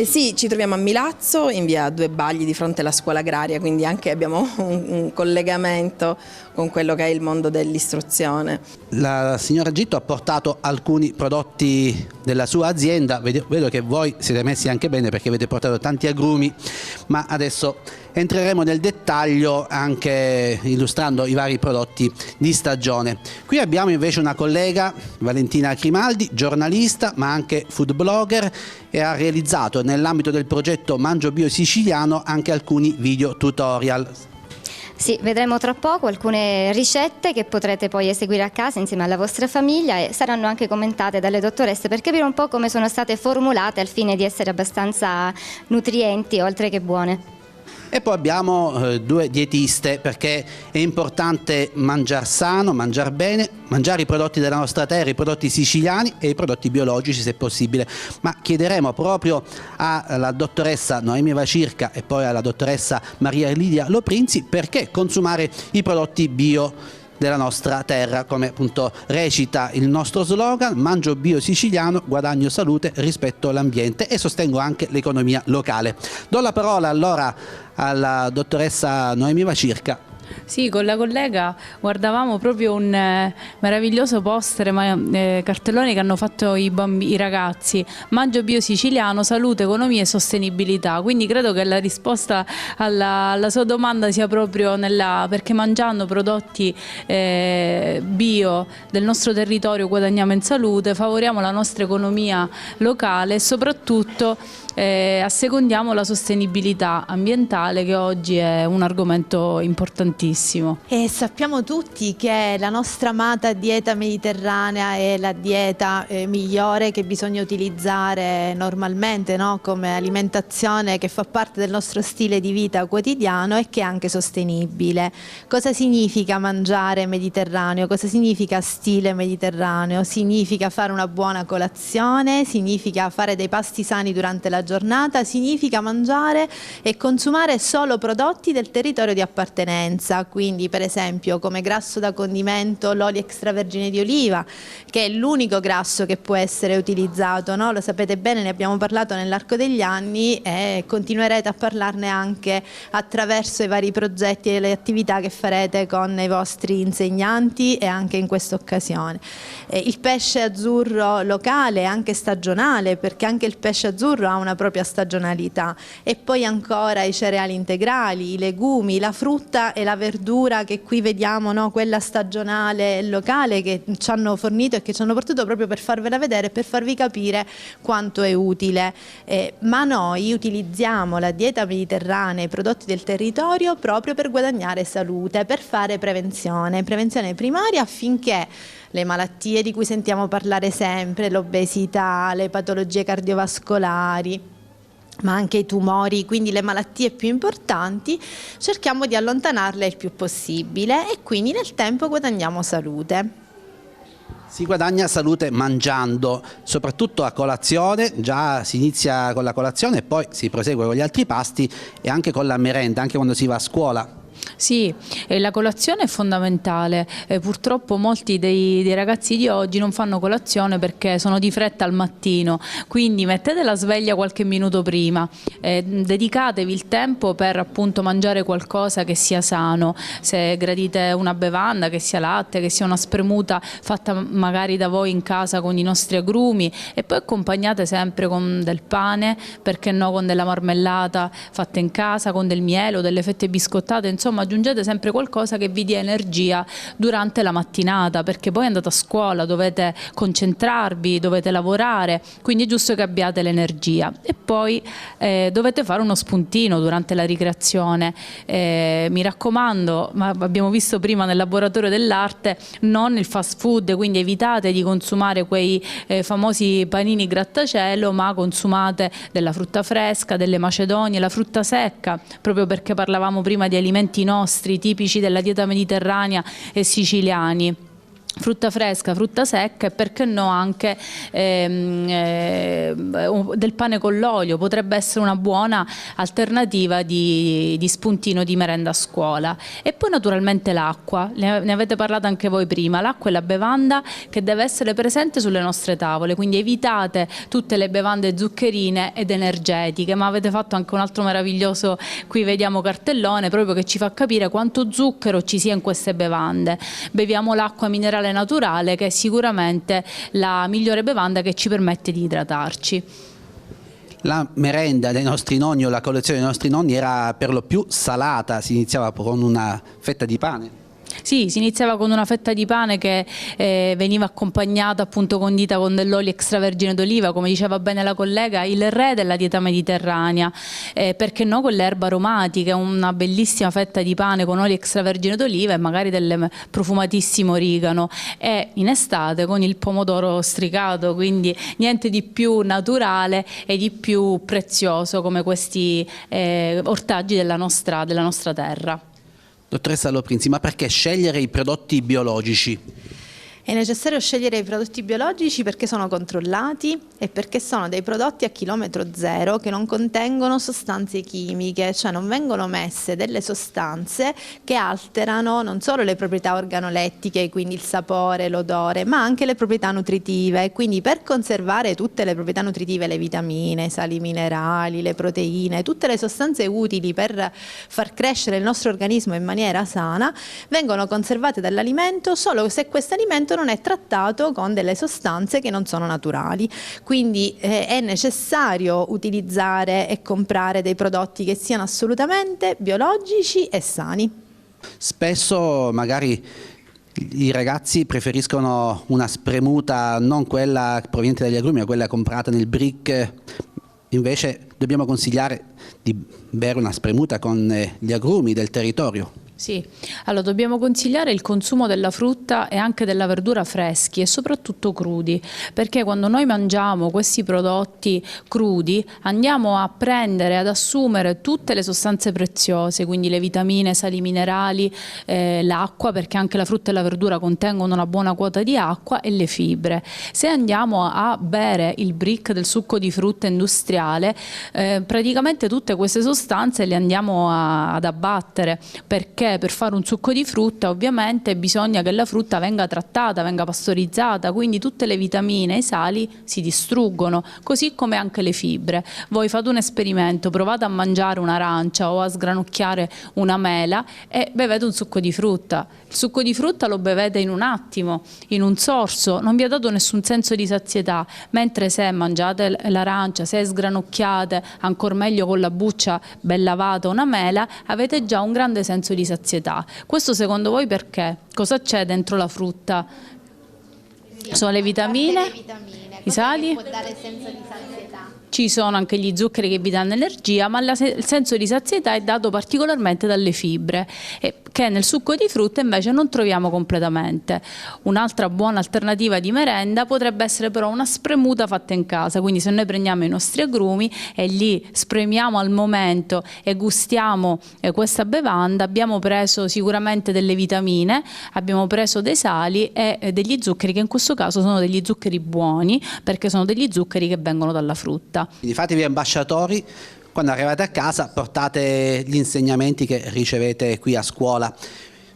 Sì, ci troviamo a Milazzo, in via Due Bagli, di fronte alla scuola agraria, quindi anche abbiamo un collegamento con quello che è il mondo dell'istruzione. La signora Gitto ha portato alcuni prodotti della sua azienda, vedo che voi siete messi anche bene perché avete portato tanti agrumi, ma adesso entreremo nel dettaglio anche illustrando i vari prodotti di stagione. Qui abbiamo invece una collega, Valentina Grimaldi, giornalista ma anche food blogger, e ha realizzato nell'ambito del progetto Mangio Bio Siciliano anche alcuni video tutorial. Sì, vedremo tra poco alcune ricette che potrete poi eseguire a casa insieme alla vostra famiglia e saranno anche commentate dalle dottoresse per capire un po' come sono state formulate al fine di essere abbastanza nutrienti oltre che buone. E poi abbiamo due dietiste, perché è importante mangiare sano, mangiare bene, mangiare i prodotti della nostra terra, i prodotti siciliani e i prodotti biologici se possibile. Ma chiederemo proprio alla dottoressa Noemi Vacirca e poi alla dottoressa Maria Lidia Loprinzi perché consumare i prodotti bio della nostra terra, come appunto recita il nostro slogan: mangio bio siciliano, guadagno salute, rispetto all'ambiente e sostengo anche l'economia locale. Do la parola allora alla dottoressa Noemi Vacirca. Sì, con la collega guardavamo proprio un meraviglioso poster, cartelloni che hanno fatto i ragazzi: mangio bio siciliano, salute, economia e sostenibilità. Quindi credo che la risposta alla sua domanda sia proprio perché mangiando prodotti bio del nostro territorio guadagniamo in salute, favoriamo la nostra economia locale e soprattutto assecondiamo la sostenibilità ambientale, che oggi è un argomento importantissimo. E sappiamo tutti che la nostra amata dieta mediterranea è la dieta migliore che bisogna utilizzare normalmente, no? Come alimentazione, che fa parte del nostro stile di vita quotidiano e che è anche sostenibile. Cosa significa mangiare mediterraneo? Cosa significa stile mediterraneo? Significa fare una buona colazione, significa fare dei pasti sani durante la giornata, significa mangiare e consumare solo prodotti del territorio di appartenenza, quindi per esempio come grasso da condimento l'olio extravergine di oliva, che è l'unico grasso che può essere utilizzato, no? Lo sapete bene, ne abbiamo parlato nell'arco degli anni e continuerete a parlarne anche attraverso i vari progetti e le attività che farete con i vostri insegnanti e anche in questa occasione. Il pesce azzurro locale è anche stagionale, perché anche il pesce azzurro ha una propria stagionalità, e poi ancora i cereali integrali, i legumi, la frutta e la verdura che qui vediamo, no? Quella stagionale e locale che ci hanno fornito e che ci hanno portato proprio per farvela vedere e per farvi capire quanto è utile. Ma noi utilizziamo la dieta mediterranea e i prodotti del territorio proprio per guadagnare salute, per fare prevenzione primaria, affinché le malattie di cui sentiamo parlare sempre, l'obesità, le patologie cardiovascolari, ma anche i tumori, quindi le malattie più importanti, cerchiamo di allontanarle il più possibile e quindi nel tempo guadagniamo salute. Si guadagna salute mangiando, soprattutto a colazione, già si inizia con la colazione e poi si prosegue con gli altri pasti e anche con la merenda, anche quando si va a scuola. Sì, la colazione è fondamentale. Purtroppo molti dei ragazzi di oggi non fanno colazione perché sono di fretta al mattino, quindi mettete la sveglia qualche minuto prima, dedicatevi il tempo per appunto mangiare qualcosa che sia sano. Se gradite una bevanda, che sia latte, che sia una spremuta fatta magari da voi in casa con i nostri agrumi, e poi accompagnate sempre con del pane, perché no con della marmellata fatta in casa, con del miele o delle fette biscottate, insomma insomma aggiungete sempre qualcosa che vi dia energia durante la mattinata, perché poi andate a scuola, dovete concentrarvi, dovete lavorare, quindi è giusto che abbiate l'energia. E poi dovete fare uno spuntino durante la ricreazione, mi raccomando, ma abbiamo visto prima nel laboratorio dell'arte, non il fast food, quindi evitate di consumare quei famosi panini grattacielo, ma consumate della frutta fresca, delle macedonie, la frutta secca, proprio perché parlavamo prima di alimenti nostri tipici della dieta mediterranea e siciliani. Frutta fresca, frutta secca e perché no anche del pane con l'olio, potrebbe essere una buona alternativa di spuntino di merenda a scuola. E poi naturalmente l'acqua, ne avete parlato anche voi prima, l'acqua è la bevanda che deve essere presente sulle nostre tavole, quindi evitate tutte le bevande zuccherine ed energetiche, ma avete fatto anche un altro meraviglioso, qui vediamo cartellone, proprio che ci fa capire quanto zucchero ci sia in queste bevande. Beviamo l'acqua minerale naturale, che è sicuramente la migliore bevanda che ci permette di idratarci. La merenda dei nostri nonni o la colazione dei nostri nonni era per lo più salata, si iniziava con una fetta di pane. Sì, si iniziava con una fetta di pane che veniva accompagnata, appunto, condita con dell'olio extravergine d'oliva, come diceva bene la collega, il re della dieta mediterranea, perché no, con le erbe aromatiche, una bellissima fetta di pane con olio extravergine d'oliva e magari del profumatissimo origano, e in estate con il pomodoro stricato, quindi niente di più naturale e di più prezioso come questi ortaggi della nostra terra. Dottoressa Loprinzi, ma perché scegliere i prodotti biologici? È necessario scegliere i prodotti biologici perché sono controllati e perché sono dei prodotti a chilometro zero che non contengono sostanze chimiche, cioè non vengono messe delle sostanze che alterano non solo le proprietà organolettiche, quindi il sapore, l'odore, ma anche le proprietà nutritive. Quindi per conservare tutte le proprietà nutritive, le vitamine, i sali minerali, le proteine, tutte le sostanze utili per far crescere il nostro organismo in maniera sana, vengono conservate dall'alimento solo se questo alimento non è trattato con delle sostanze che non sono naturali. Quindi è necessario utilizzare e comprare dei prodotti che siano assolutamente biologici e sani. Spesso magari i ragazzi preferiscono una spremuta, non quella proveniente dagli agrumi, ma quella comprata nel brick. Invece dobbiamo consigliare di bere una spremuta con gli agrumi del territorio. Sì, allora dobbiamo consigliare il consumo della frutta e anche della verdura freschi e soprattutto crudi, perché quando noi mangiamo questi prodotti crudi andiamo a prendere, ad assumere tutte le sostanze preziose, quindi le vitamine, sali minerali, l'acqua, perché anche la frutta e la verdura contengono una buona quota di acqua, e le fibre. Se andiamo a bere il brick del succo di frutta industriale, praticamente tutte queste sostanze le andiamo ad abbattere, perché per fare un succo di frutta ovviamente bisogna che la frutta venga trattata, venga pastorizzata, quindi tutte le vitamine e i sali si distruggono, così come anche le fibre. Voi fate un esperimento, provate a mangiare un'arancia o a sgranocchiare una mela e bevete un succo di frutta. Il succo di frutta lo bevete in un attimo, in un sorso, non vi ha dato nessun senso di sazietà, mentre se mangiate l'arancia, se sgranocchiate, ancor meglio con la buccia ben lavata, una mela, avete già un grande senso di sazietà. Questo secondo voi perché? Cosa c'è dentro la frutta? Sono le vitamine, i sali? Può dare senso di sazietà. Ci sono anche gli zuccheri che vi danno energia, ma il senso di sazietà è dato particolarmente dalle fibre, che nel succo di frutta invece non troviamo completamente. Un'altra buona alternativa di merenda potrebbe essere però una spremuta fatta in casa, quindi se noi prendiamo i nostri agrumi e li spremiamo al momento e gustiamo questa bevanda, abbiamo preso sicuramente delle vitamine, abbiamo preso dei sali e degli zuccheri, che in questo caso sono degli zuccheri buoni, perché sono degli zuccheri che vengono dalla frutta. Quindi fatevi ambasciatori, quando arrivate a casa portate gli insegnamenti che ricevete qui a scuola.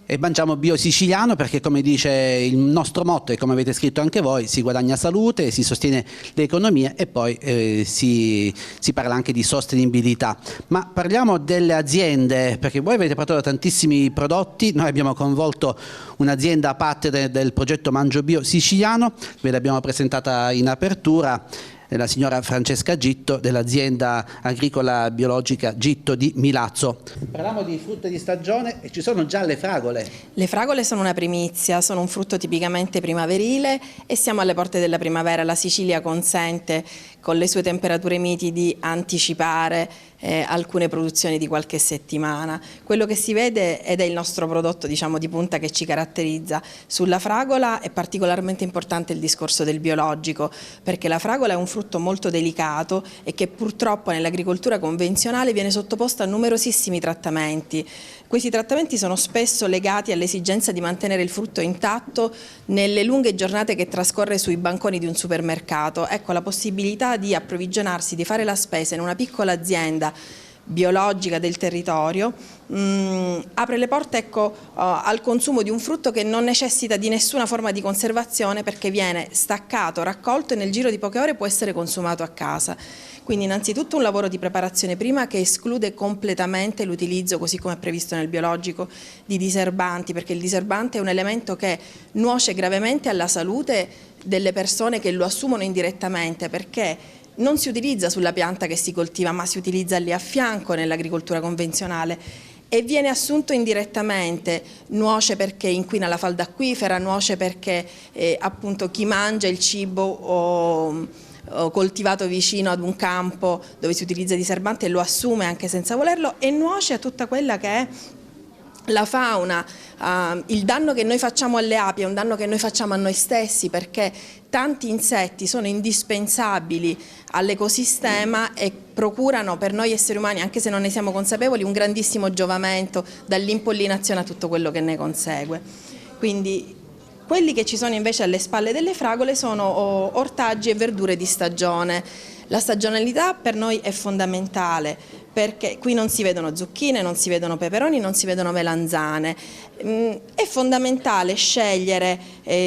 E mangiamo bio siciliano perché, come dice il nostro motto e come avete scritto anche voi, si guadagna salute, si sostiene l'economia e poi si parla anche di sostenibilità. Ma parliamo delle aziende, perché voi avete portato tantissimi prodotti, noi abbiamo coinvolto un'azienda partner del progetto Mangio Bio Siciliano, ve l'abbiamo presentata in apertura. la signora Francesca Gitto dell'azienda agricola biologica Gitto di Milazzo. Parliamo di frutta di stagione e ci sono già le fragole. Le fragole sono una primizia, sono un frutto tipicamente primaverile e siamo alle porte della primavera. La Sicilia consente, con le sue temperature miti, di anticipare alcune produzioni di qualche settimana. Quello che si vede ed è il nostro prodotto, diciamo, di punta che ci caratterizza. Sulla fragola è particolarmente importante il discorso del biologico, perché la fragola è un frutto molto delicato e che purtroppo nell'agricoltura convenzionale viene sottoposta a numerosissimi trattamenti. Questi trattamenti sono spesso legati all'esigenza di mantenere il frutto intatto nelle lunghe giornate che trascorre sui banconi di un supermercato. Ecco, la possibilità di approvvigionarsi, di fare la spesa in una piccola azienda biologica del territorio apre le porte, al consumo di un frutto che non necessita di nessuna forma di conservazione, perché viene staccato, raccolto e nel giro di poche ore può essere consumato a casa. Quindi innanzitutto un lavoro di preparazione prima che esclude completamente l'utilizzo, così come è previsto nel biologico, di diserbanti, perché il diserbante è un elemento che nuoce gravemente alla salute delle persone che lo assumono indirettamente, perché non si utilizza sulla pianta che si coltiva, ma si utilizza lì a fianco nell'agricoltura convenzionale e viene assunto indirettamente. Nuoce perché inquina la falda acquifera, nuoce perché appunto chi mangia il cibo coltivato vicino ad un campo dove si utilizza diserbante lo assume anche senza volerlo, e nuoce a tutta quella che è la fauna. Il danno che noi facciamo alle api è un danno che noi facciamo a noi stessi, perché tanti insetti sono indispensabili all'ecosistema e procurano per noi esseri umani, anche se non ne siamo consapevoli, un grandissimo giovamento, dall'impollinazione a tutto quello che ne consegue. Quindi quelli che ci sono invece alle spalle delle fragole sono ortaggi e verdure di stagione. La stagionalità per noi è fondamentale, perché qui non si vedono zucchine, non si vedono peperoni, non si vedono melanzane. È fondamentale scegliere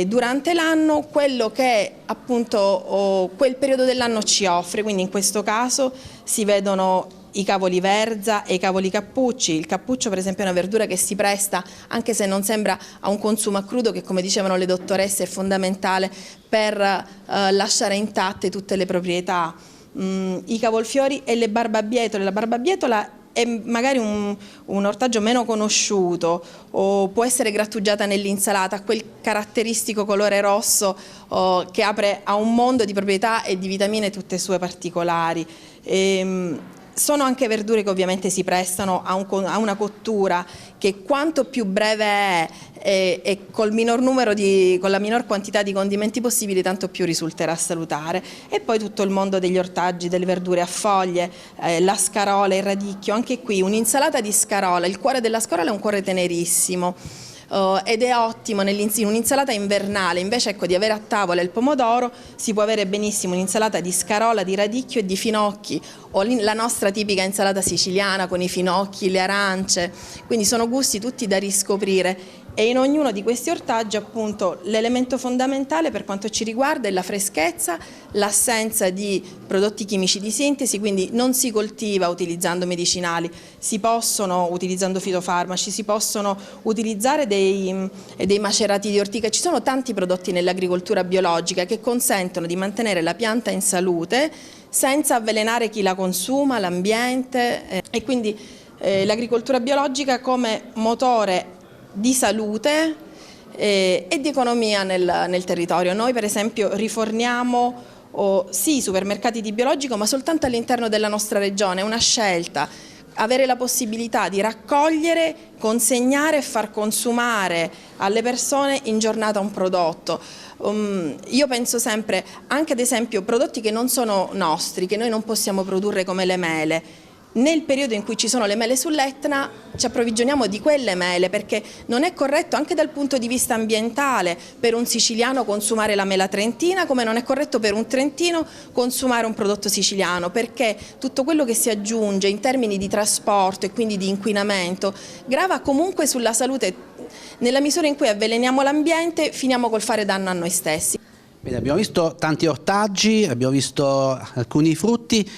durante l'anno quello che appunto quel periodo dell'anno ci offre, quindi in questo caso si vedono i cavoli verza e i cavoli cappucci. Il cappuccio per esempio è una verdura che si presta, anche se non sembra, a un consumo a crudo che, come dicevano le dottoresse, è fondamentale per lasciare intatte tutte le proprietà. I cavolfiori e le barbabietole. La barbabietola è magari un ortaggio meno conosciuto, o può essere grattugiata nell'insalata, ha quel caratteristico colore rosso che apre a un mondo di proprietà e di vitamine tutte sue particolari. Sono anche verdure che ovviamente si prestano a una cottura che quanto più breve è e con la minor quantità di condimenti possibili, tanto più risulterà salutare. E poi tutto il mondo degli ortaggi, delle verdure a foglie, la scarola, il radicchio. Anche qui un'insalata di scarola, il cuore della scarola è un cuore tenerissimo. Ed è ottimo in un'insalata invernale. Invece di avere a tavola il pomodoro, si può avere benissimo un'insalata di scarola, di radicchio e di finocchi, o la nostra tipica insalata siciliana con i finocchi, le arance. Quindi sono gusti tutti da riscoprire, e in ognuno di questi ortaggi appunto l'elemento fondamentale per quanto ci riguarda è la freschezza, l'assenza di prodotti chimici di sintesi, quindi non si coltiva utilizzando medicinali, si possono, utilizzando fitofarmaci, si possono utilizzare dei macerati di ortica. Ci sono tanti prodotti nell'agricoltura biologica che consentono di mantenere la pianta in salute senza avvelenare chi la consuma, l'ambiente, e quindi l'agricoltura biologica come motore di salute e di economia nel territorio. Noi per esempio riforniamo sì i supermercati di biologico, ma soltanto all'interno della nostra regione. È una scelta avere la possibilità di raccogliere, consegnare e far consumare alle persone in giornata un prodotto. Io penso sempre anche ad esempio prodotti che non sono nostri, che noi non possiamo produrre, come le mele. Nel periodo in cui ci sono le mele sull'Etna ci approvvigioniamo di quelle mele, perché non è corretto anche dal punto di vista ambientale per un siciliano consumare la mela trentina, come non è corretto per un trentino consumare un prodotto siciliano, perché tutto quello che si aggiunge in termini di trasporto e quindi di inquinamento grava comunque sulla salute. Nella misura in cui avveleniamo l'ambiente, finiamo col fare danno a noi stessi. Bene, abbiamo visto tanti ortaggi, abbiamo visto alcuni frutti.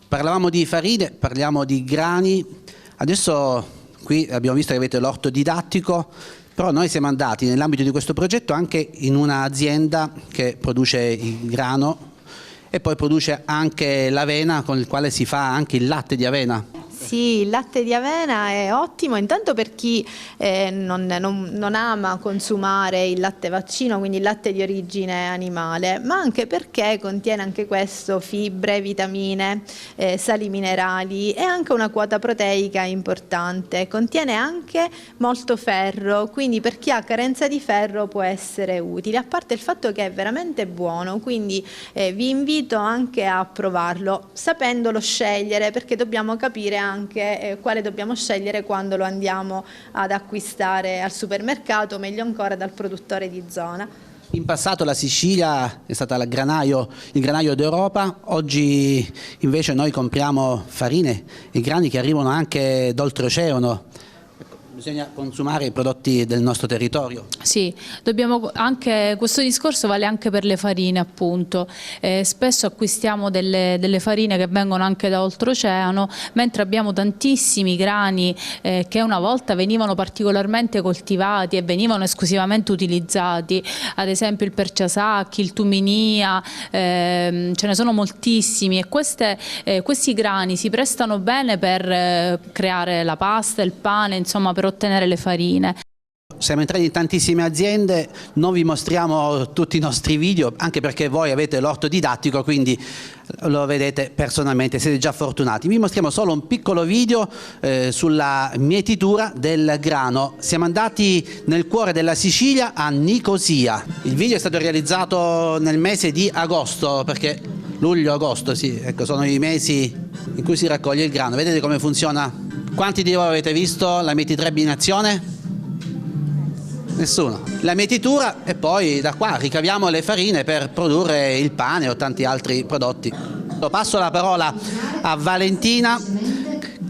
Parlavamo di farine, parliamo di grani, adesso qui abbiamo visto che avete l'orto didattico, però noi siamo andati nell'ambito di questo progetto anche in un'azienda che produce il grano e poi produce anche l'avena con il quale si fa anche il latte di avena. Sì, il latte di avena è ottimo, intanto per chi non ama consumare il latte vaccino, quindi il latte di origine animale, ma anche perché contiene anche questo fibre, vitamine, sali minerali e anche una quota proteica importante. Contiene anche molto ferro, quindi per chi ha carenza di ferro può essere utile, a parte il fatto che è veramente buono, quindi vi invito anche a provarlo, sapendolo scegliere, perché dobbiamo capire anche quale dobbiamo scegliere quando lo andiamo ad acquistare al supermercato, meglio ancora dal produttore di zona. In passato la Sicilia è stata il granaio d'Europa, oggi invece noi compriamo farine e grani che arrivano anche d'oltreoceano. Bisogna consumare i prodotti del nostro territorio. Sì, dobbiamo anche, questo discorso vale anche per le farine, appunto. Spesso acquistiamo delle farine che vengono anche da oltreoceano, mentre abbiamo tantissimi grani che una volta venivano particolarmente coltivati e venivano esclusivamente utilizzati, ad esempio il perciasacchi, il tuminia, ce ne sono moltissimi, e questi grani si prestano bene per creare la pasta, il pane, insomma per ottenere le farine. Siamo entrati in tantissime aziende, non vi mostriamo tutti i nostri video, anche perché voi avete l'orto didattico, quindi lo vedete personalmente, siete già fortunati. Vi mostriamo solo un piccolo video sulla mietitura del grano. Siamo andati nel cuore della Sicilia, a Nicosia. Il video è stato realizzato nel mese di agosto, perché luglio-agosto, sì, ecco, sono i mesi in cui si raccoglie il grano. Vedete come funziona? Quanti di voi avete visto la mietitura in azione? Nessuno. La mietitura, e poi da qua ricaviamo le farine per produrre il pane o tanti altri prodotti. Passo la parola a Valentina,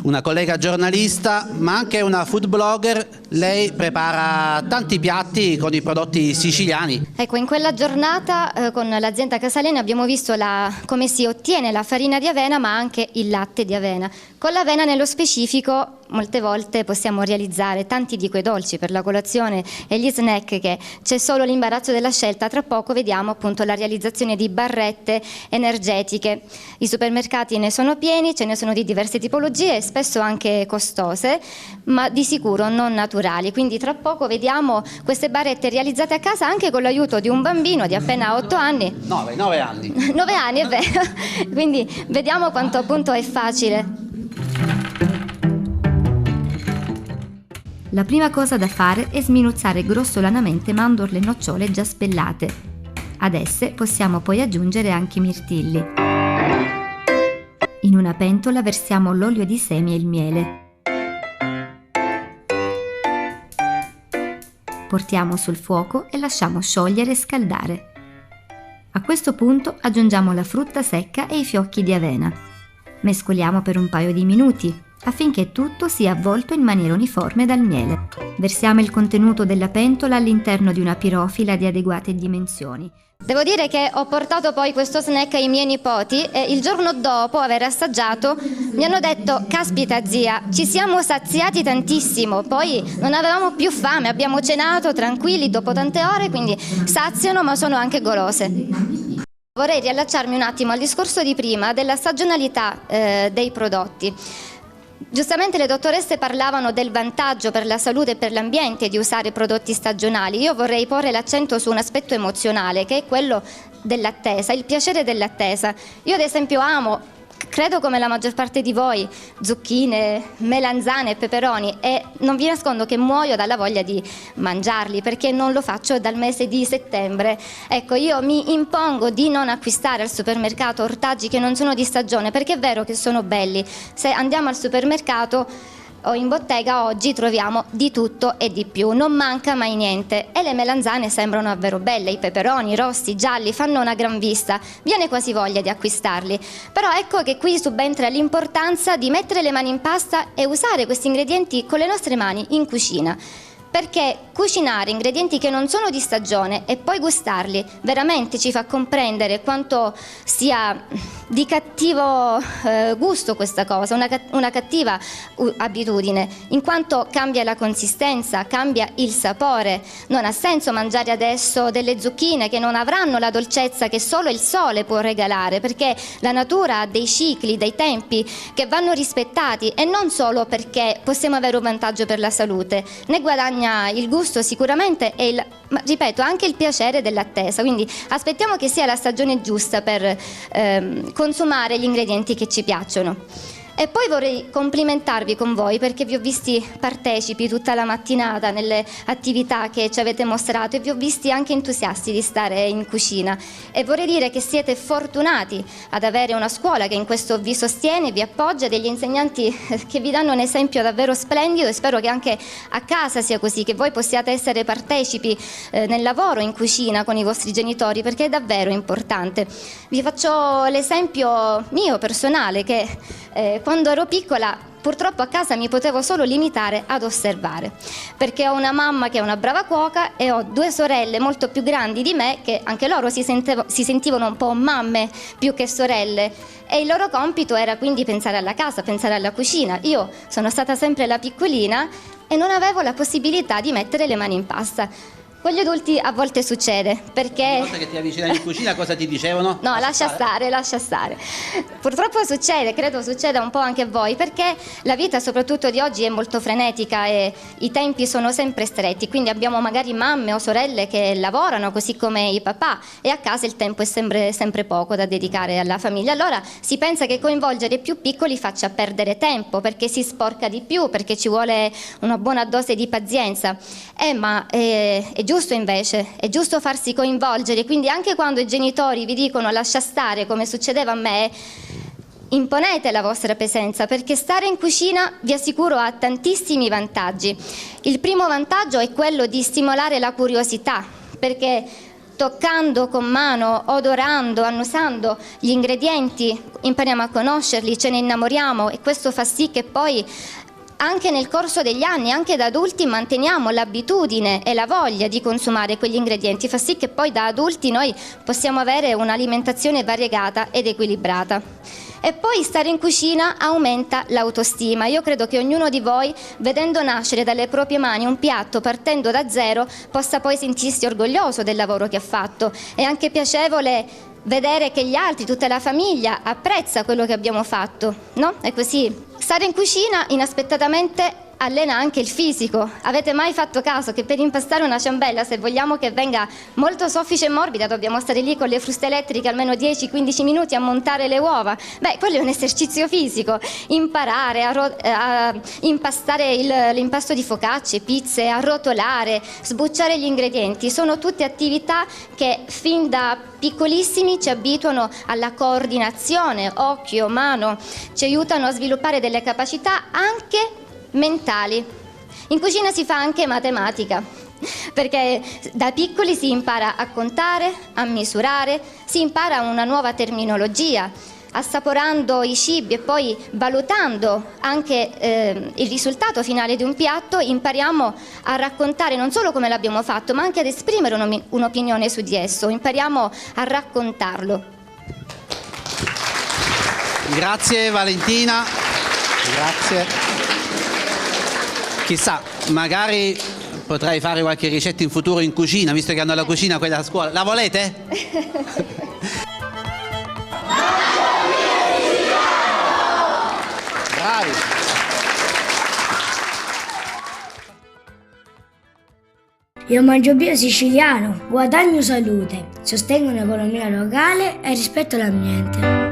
una collega giornalista ma anche una food blogger. Lei prepara tanti piatti con i prodotti siciliani. Ecco, in quella giornata con l'azienda Casalene abbiamo visto come si ottiene la farina di avena, ma anche il latte di avena. Con l'avena nello specifico molte volte possiamo realizzare tanti di quei dolci per la colazione e gli snack, che c'è solo l'imbarazzo della scelta. Tra poco vediamo appunto la realizzazione di barrette energetiche. I supermercati ne sono pieni, ce ne sono di diverse tipologie, spesso anche costose, ma di sicuro non naturali. Quindi tra poco vediamo queste barrette realizzate a casa anche con l'aiuto di un bambino di appena 8 anni. 9 anni. 9 anni, è vero. Quindi vediamo quanto appunto è facile. La prima cosa da fare è sminuzzare grossolanamente mandorle e nocciole già spellate. Ad esse possiamo poi aggiungere anche i mirtilli. In una pentola versiamo l'olio di semi e il miele. Portiamo sul fuoco e lasciamo sciogliere e scaldare. A questo punto aggiungiamo la frutta secca e i fiocchi di avena. Mescoliamo per un paio di minuti affinché tutto sia avvolto in maniera uniforme dal miele. Versiamo il contenuto della pentola all'interno di una pirofila di adeguate dimensioni. Devo dire che ho portato poi questo snack ai miei nipoti e il giorno dopo aver assaggiato mi hanno detto: caspita zia, ci siamo saziati tantissimo, poi non avevamo più fame, abbiamo cenato tranquilli dopo tante ore, quindi saziano ma sono anche golose. Vorrei riallacciarmi un attimo al discorso di prima della stagionalità dei prodotti. Giustamente le dottoresse parlavano del vantaggio per la salute e per l'ambiente di usare prodotti stagionali. Io vorrei porre l'accento su un aspetto emozionale, che è quello dell'attesa, il piacere dell'attesa. Io ad esempio amo, credo come la maggior parte di voi, zucchine, melanzane e peperoni, e non vi nascondo che muoio dalla voglia di mangiarli, perché non lo faccio dal mese di settembre. Ecco, io mi impongo di non acquistare al supermercato ortaggi che non sono di stagione, perché è vero che sono belli. Se andiamo al supermercato o in bottega oggi troviamo di tutto e di più, non manca mai niente, e le melanzane sembrano davvero belle, i peperoni rossi, gialli, fanno una gran vista, viene quasi voglia di acquistarli. Però ecco che qui subentra l'importanza di mettere le mani in pasta e usare questi ingredienti con le nostre mani in cucina, perché cucinare ingredienti che non sono di stagione e poi gustarli veramente ci fa comprendere quanto sia di cattivo gusto questa cosa, una cattiva abitudine, in quanto cambia la consistenza, cambia il sapore. Non ha senso mangiare adesso delle zucchine che non avranno la dolcezza che solo il sole può regalare, perché la natura ha dei cicli, dei tempi che vanno rispettati, e non solo perché possiamo avere un vantaggio per la salute, ne guadagna il gusto sicuramente e ma ripeto anche il piacere dell'attesa, quindi aspettiamo che sia la stagione giusta per consumare gli ingredienti che ci piacciono. E poi vorrei complimentarvi con voi perché vi ho visti partecipi tutta la mattinata nelle attività che ci avete mostrato e vi ho visti anche entusiasti di stare in cucina, e vorrei dire che siete fortunati ad avere una scuola che in questo vi sostiene, vi appoggia, degli insegnanti che vi danno un esempio davvero splendido, e spero che anche a casa sia così, che voi possiate essere partecipi nel lavoro in cucina con i vostri genitori, perché è davvero importante. Vi faccio l'esempio mio personale che quando ero piccola purtroppo a casa mi potevo solo limitare ad osservare, perché ho una mamma che è una brava cuoca e ho 2 sorelle molto più grandi di me che anche loro si sentivano un po' mamme più che sorelle, e il loro compito era quindi pensare alla casa, pensare alla cucina. Io sono stata sempre la piccolina e non avevo la possibilità di mettere le mani in pasta. Con gli adulti a volte succede, perché... Una volta che ti avvicinavi in cucina cosa ti dicevano? No, lascia stare. Purtroppo succede, credo succeda un po' anche a voi, perché la vita soprattutto di oggi è molto frenetica e i tempi sono sempre stretti, quindi abbiamo magari mamme o sorelle che lavorano così come i papà, e a casa il tempo è sempre poco da dedicare alla famiglia. Allora si pensa che coinvolgere i più piccoli faccia perdere tempo, perché si sporca di più, perché ci vuole una buona dose di pazienza. Ma è giusto invece, è giusto farsi coinvolgere, quindi anche quando i genitori vi dicono lascia stare, come succedeva a me, imponete la vostra presenza, perché stare in cucina vi assicuro ha tantissimi vantaggi. Il primo vantaggio è quello di stimolare la curiosità, perché toccando con mano, odorando, annusando gli ingredienti impariamo a conoscerli, ce ne innamoriamo, e questo fa sì che poi anche nel corso degli anni, anche da adulti, manteniamo l'abitudine e la voglia di consumare quegli ingredienti, fa sì che poi da adulti noi possiamo avere un'alimentazione variegata ed equilibrata. E poi stare in cucina aumenta l'autostima. Io credo che ognuno di voi, vedendo nascere dalle proprie mani un piatto partendo da zero, possa poi sentirsi orgoglioso del lavoro che ha fatto. È anche piacevole vedere che gli altri, tutta la famiglia, apprezza quello che abbiamo fatto, no? È così. Stare in cucina inaspettatamente allena anche il fisico. Avete mai fatto caso che per impastare una ciambella, se vogliamo che venga molto soffice e morbida, dobbiamo stare lì con le fruste elettriche almeno 10-15 minuti a montare le uova? Beh, quello è un esercizio fisico. Imparare a impastare l'impasto di focacce, pizze, arrotolare, sbucciare gli ingredienti, sono tutte attività che fin da piccolissimi ci abituano alla coordinazione, occhio, mano, ci aiutano a sviluppare delle capacità anche mentali. In cucina si fa anche matematica, perché da piccoli si impara a contare, a misurare, si impara una nuova terminologia, assaporando i cibi e poi valutando anche il risultato finale di un piatto, impariamo a raccontare non solo come l'abbiamo fatto, ma anche ad esprimere un'opinione su di esso, impariamo a raccontarlo. Grazie Valentina, grazie. Chissà, magari potrai fare qualche ricetta in futuro in cucina, visto che hanno la cucina quella a scuola. La volete? Bravi. Io mangio bio siciliano, guadagno salute, sostengo un'economia locale e rispetto l'ambiente.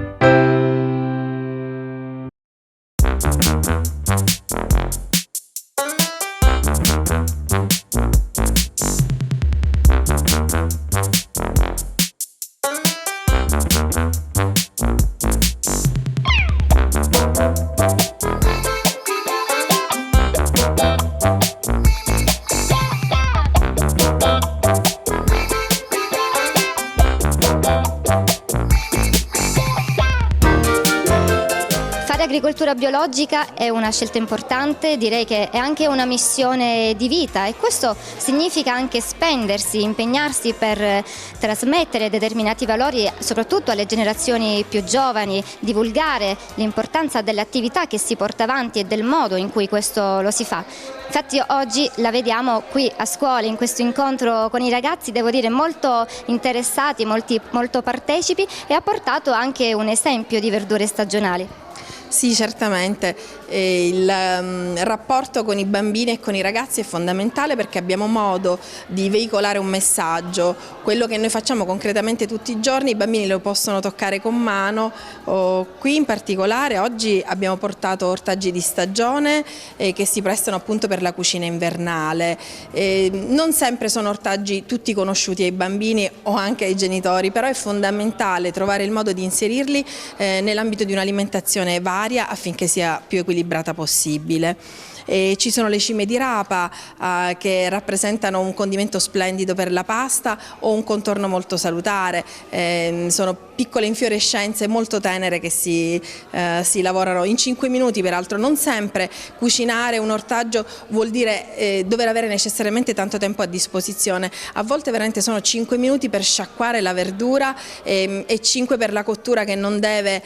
Fare Fare agricoltura biologica è una scelta importante, direi che è anche una missione di vita e questo significa anche spendersi, impegnarsi per trasmettere determinati valori soprattutto alle generazioni più giovani, divulgare l'importanza dell'attività che si porta avanti e del modo in cui questo lo si fa. Infatti oggi la vediamo qui a scuola in questo incontro con i ragazzi, devo dire molto interessati, molto partecipi, e ha portato anche un esempio di verdure stagionali. Sì, certamente. Il rapporto con i bambini e con i ragazzi è fondamentale perché abbiamo modo di veicolare un messaggio. Quello che noi facciamo concretamente tutti i giorni i bambini lo possono toccare con mano. Qui in particolare oggi abbiamo portato ortaggi di stagione che si prestano appunto per la cucina invernale. Non sempre sono ortaggi tutti conosciuti ai bambini o anche ai genitori, però è fondamentale trovare il modo di inserirli nell'ambito di un'alimentazione varia affinché sia più equilibrata possibile. Ci sono le cime di rapa che rappresentano un condimento splendido per la pasta o un contorno molto salutare, sono piccole infiorescenze molto tenere che si lavorano in 5 minuti, peraltro non sempre cucinare un ortaggio vuol dire dover avere necessariamente tanto tempo a disposizione, a volte veramente sono 5 minuti per sciacquare la verdura e 5 per la cottura che non deve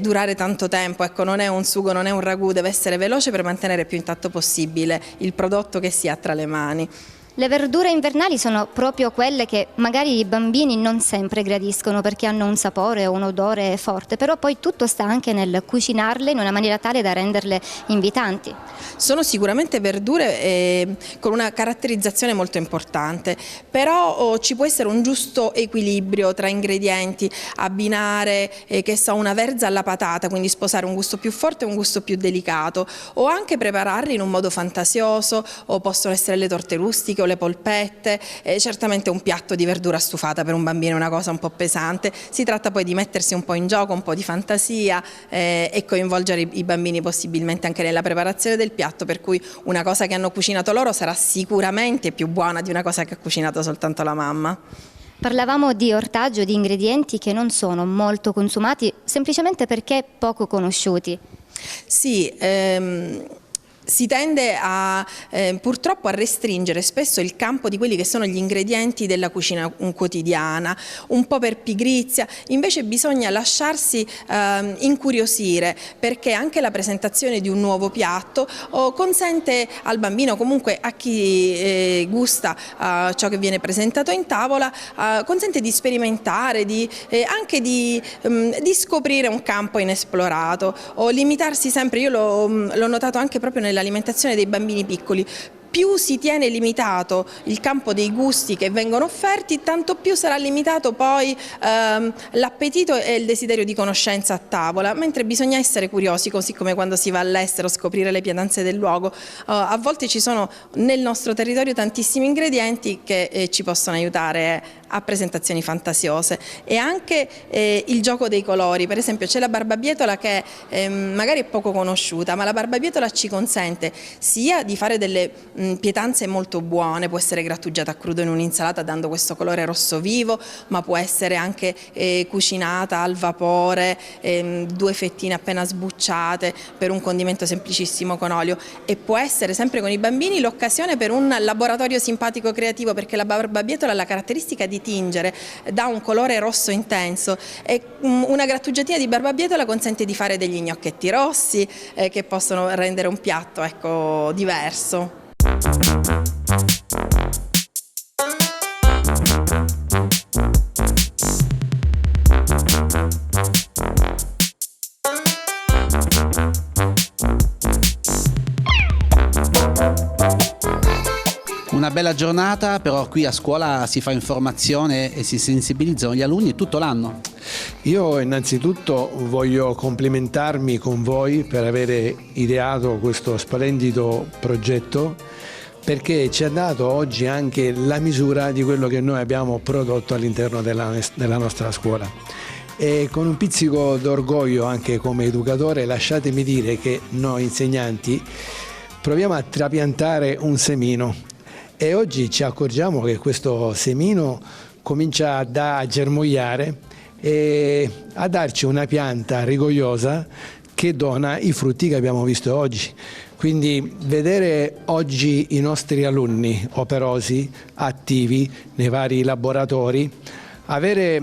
durare tanto tempo, ecco, non è un sugo, non è un ragù, deve essere veloce per mantenere più intatto possibile il prodotto che si ha tra le mani. Le verdure invernali sono proprio quelle che magari i bambini non sempre gradiscono perché hanno un sapore o un odore forte, però poi tutto sta anche nel cucinarle in una maniera tale da renderle invitanti. Sono sicuramente verdure con una caratterizzazione molto importante, però ci può essere un giusto equilibrio tra ingredienti, abbinare che so, una verza alla patata, quindi sposare un gusto più forte e un gusto più delicato, o anche prepararli in un modo fantasioso, o possono essere le torte rustiche o le polpette. Certamente un piatto di verdura stufata per un bambino è una cosa un po' pesante, si tratta poi di mettersi un po' in gioco, un po' di fantasia e coinvolgere i bambini possibilmente anche nella preparazione del piatto, per cui una cosa che hanno cucinato loro sarà sicuramente più buona di una cosa che ha cucinato soltanto la mamma. Parlavamo di ortaggio, di ingredienti che non sono molto consumati semplicemente perché poco conosciuti. Sì, si tende purtroppo a restringere spesso il campo di quelli che sono gli ingredienti della cucina quotidiana, un po' per pigrizia, invece bisogna lasciarsi incuriosire, perché anche la presentazione di un nuovo piatto consente al bambino, comunque a chi gusta ciò che viene presentato in tavola, consente di sperimentare, anche di scoprire un campo inesplorato o limitarsi sempre. Io l'ho notato anche proprio nell'alimentazione dei bambini piccoli. Più si tiene limitato il campo dei gusti che vengono offerti, tanto più sarà limitato poi l'appetito e il desiderio di conoscenza a tavola, mentre bisogna essere curiosi, così come quando si va all'estero, scoprire le pietanze del luogo. A volte ci sono nel nostro territorio tantissimi ingredienti che ci possono aiutare a presentazioni fantasiose, e anche il gioco dei colori. Per esempio c'è la barbabietola che magari è poco conosciuta, ma la barbabietola ci consente sia di fare delle pietanze molto buone, può essere grattugiata a crudo in un'insalata dando questo colore rosso vivo, ma può essere anche cucinata al vapore, 2 fettine appena sbucciate per un condimento semplicissimo con olio, e può essere sempre con i bambini l'occasione per un laboratorio simpatico creativo, perché la barbabietola ha la caratteristica di tingere, dà un colore rosso intenso, e una grattugiatina di barbabietola consente di fare degli gnocchetti rossi che possono rendere un piatto, ecco, diverso. Una bella giornata, però qui a scuola si fa informazione e si sensibilizzano gli alunni tutto l'anno. Io innanzitutto voglio complimentarmi con voi per avere ideato questo splendido progetto, perché ci ha dato oggi anche la misura di quello che noi abbiamo prodotto all'interno della nostra scuola. E con un pizzico d'orgoglio anche come educatore, lasciatemi dire che noi insegnanti proviamo a trapiantare un semino, e oggi ci accorgiamo che questo semino comincia a germogliare e a darci una pianta rigogliosa che dona i frutti che abbiamo visto oggi. Quindi vedere oggi i nostri alunni operosi, attivi nei vari laboratori, avere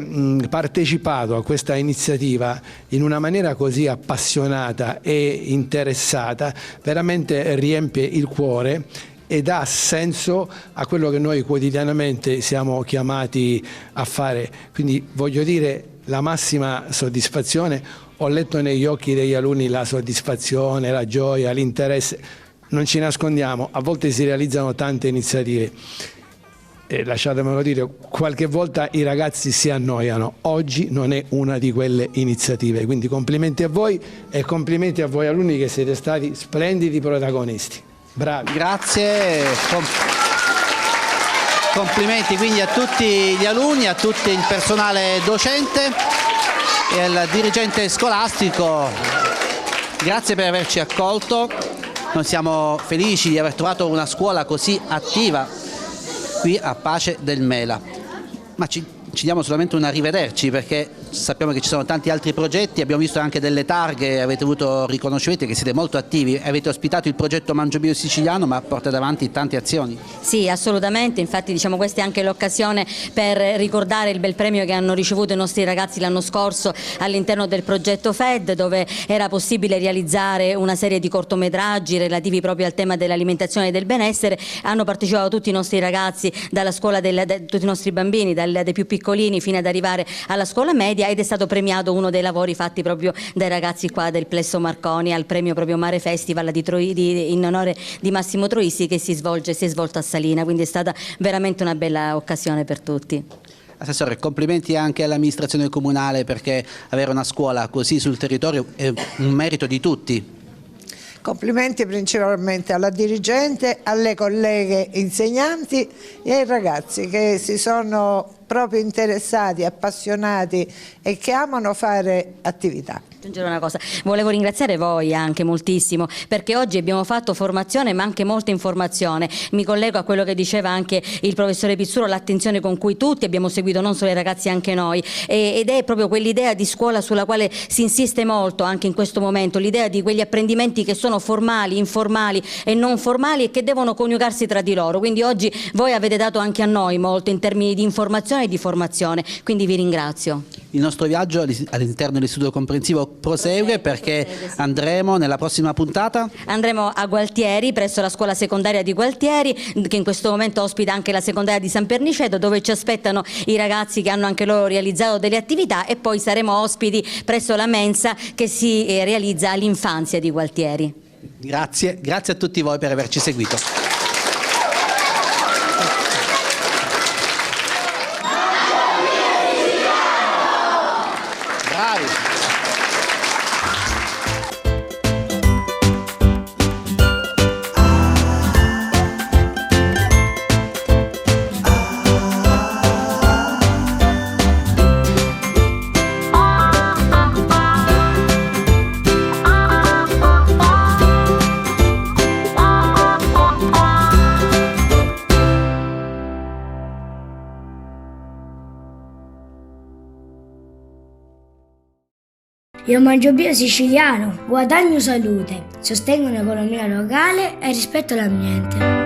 partecipato a questa iniziativa in una maniera così appassionata e interessata veramente riempie il cuore e dà senso a quello che noi quotidianamente siamo chiamati a fare. Quindi voglio dire la massima soddisfazione. Ho letto negli occhi degli alunni la soddisfazione, la gioia, l'interesse. Non ci nascondiamo, a volte si realizzano tante iniziative. E lasciatemelo dire, qualche volta i ragazzi si annoiano. Oggi non è una di quelle iniziative. Quindi complimenti a voi e complimenti a voi alunni che siete stati splendidi protagonisti. Bravi. Grazie. Complimenti quindi a tutti gli alunni, a tutto il personale docente e al dirigente scolastico. Grazie per averci accolto. Noi siamo felici di aver trovato una scuola così attiva qui a Pace del Mela. Ma ci diamo solamente un arrivederci, perché sappiamo che ci sono tanti altri progetti, abbiamo visto anche delle targhe, avete avuto riconoscimenti, che siete molto attivi, avete ospitato il progetto Mangio Bio Siciliano, ma portate avanti tante azioni. Sì, assolutamente, infatti diciamo questa è anche l'occasione per ricordare il bel premio che hanno ricevuto i nostri ragazzi l'anno scorso all'interno del progetto FED, dove era possibile realizzare una serie di cortometraggi relativi proprio al tema dell'alimentazione e del benessere. Hanno partecipato tutti i nostri ragazzi dalla scuola, tutti i nostri bambini, dai più piccolini fino ad arrivare alla scuola media, ed è stato premiato uno dei lavori fatti proprio dai ragazzi qua del Plesso Marconi al premio proprio Mare Festival in onore di Massimo Troisi, che si è svolto a Salina, quindi è stata veramente una bella occasione per tutti. Assessore, complimenti anche all'amministrazione comunale, perché avere una scuola così sul territorio è un merito di tutti. Complimenti principalmente alla dirigente, alle colleghe insegnanti e ai ragazzi che si sono proprio interessati, appassionati e che amano fare attività. Aggiungere una cosa, volevo ringraziare voi anche moltissimo, perché oggi abbiamo fatto formazione ma anche molta informazione. Mi collego a quello che diceva anche il professore Pizzuro, l'attenzione con cui tutti abbiamo seguito, non solo i ragazzi, anche noi, ed è proprio quell'idea di scuola sulla quale si insiste molto anche in questo momento, l'idea di quegli apprendimenti che sono formali, informali e non formali e che devono coniugarsi tra di loro. Quindi oggi voi avete dato anche a noi molto in termini di informazione e di formazione, quindi vi ringrazio. Il nostro viaggio all'interno dell'istituto comprensivo prosegue, perché andremo nella prossima puntata? Andremo a Gualtieri, presso la scuola secondaria di Gualtieri, che in questo momento ospita anche la secondaria di San Perniceto, dove ci aspettano i ragazzi che hanno anche loro realizzato delle attività, e poi saremo ospiti presso la mensa che si realizza all'infanzia di Gualtieri. Grazie a tutti voi per averci seguito. Io mangio bio siciliano, guadagno salute, sostengo un'economia locale e rispetto l'ambiente.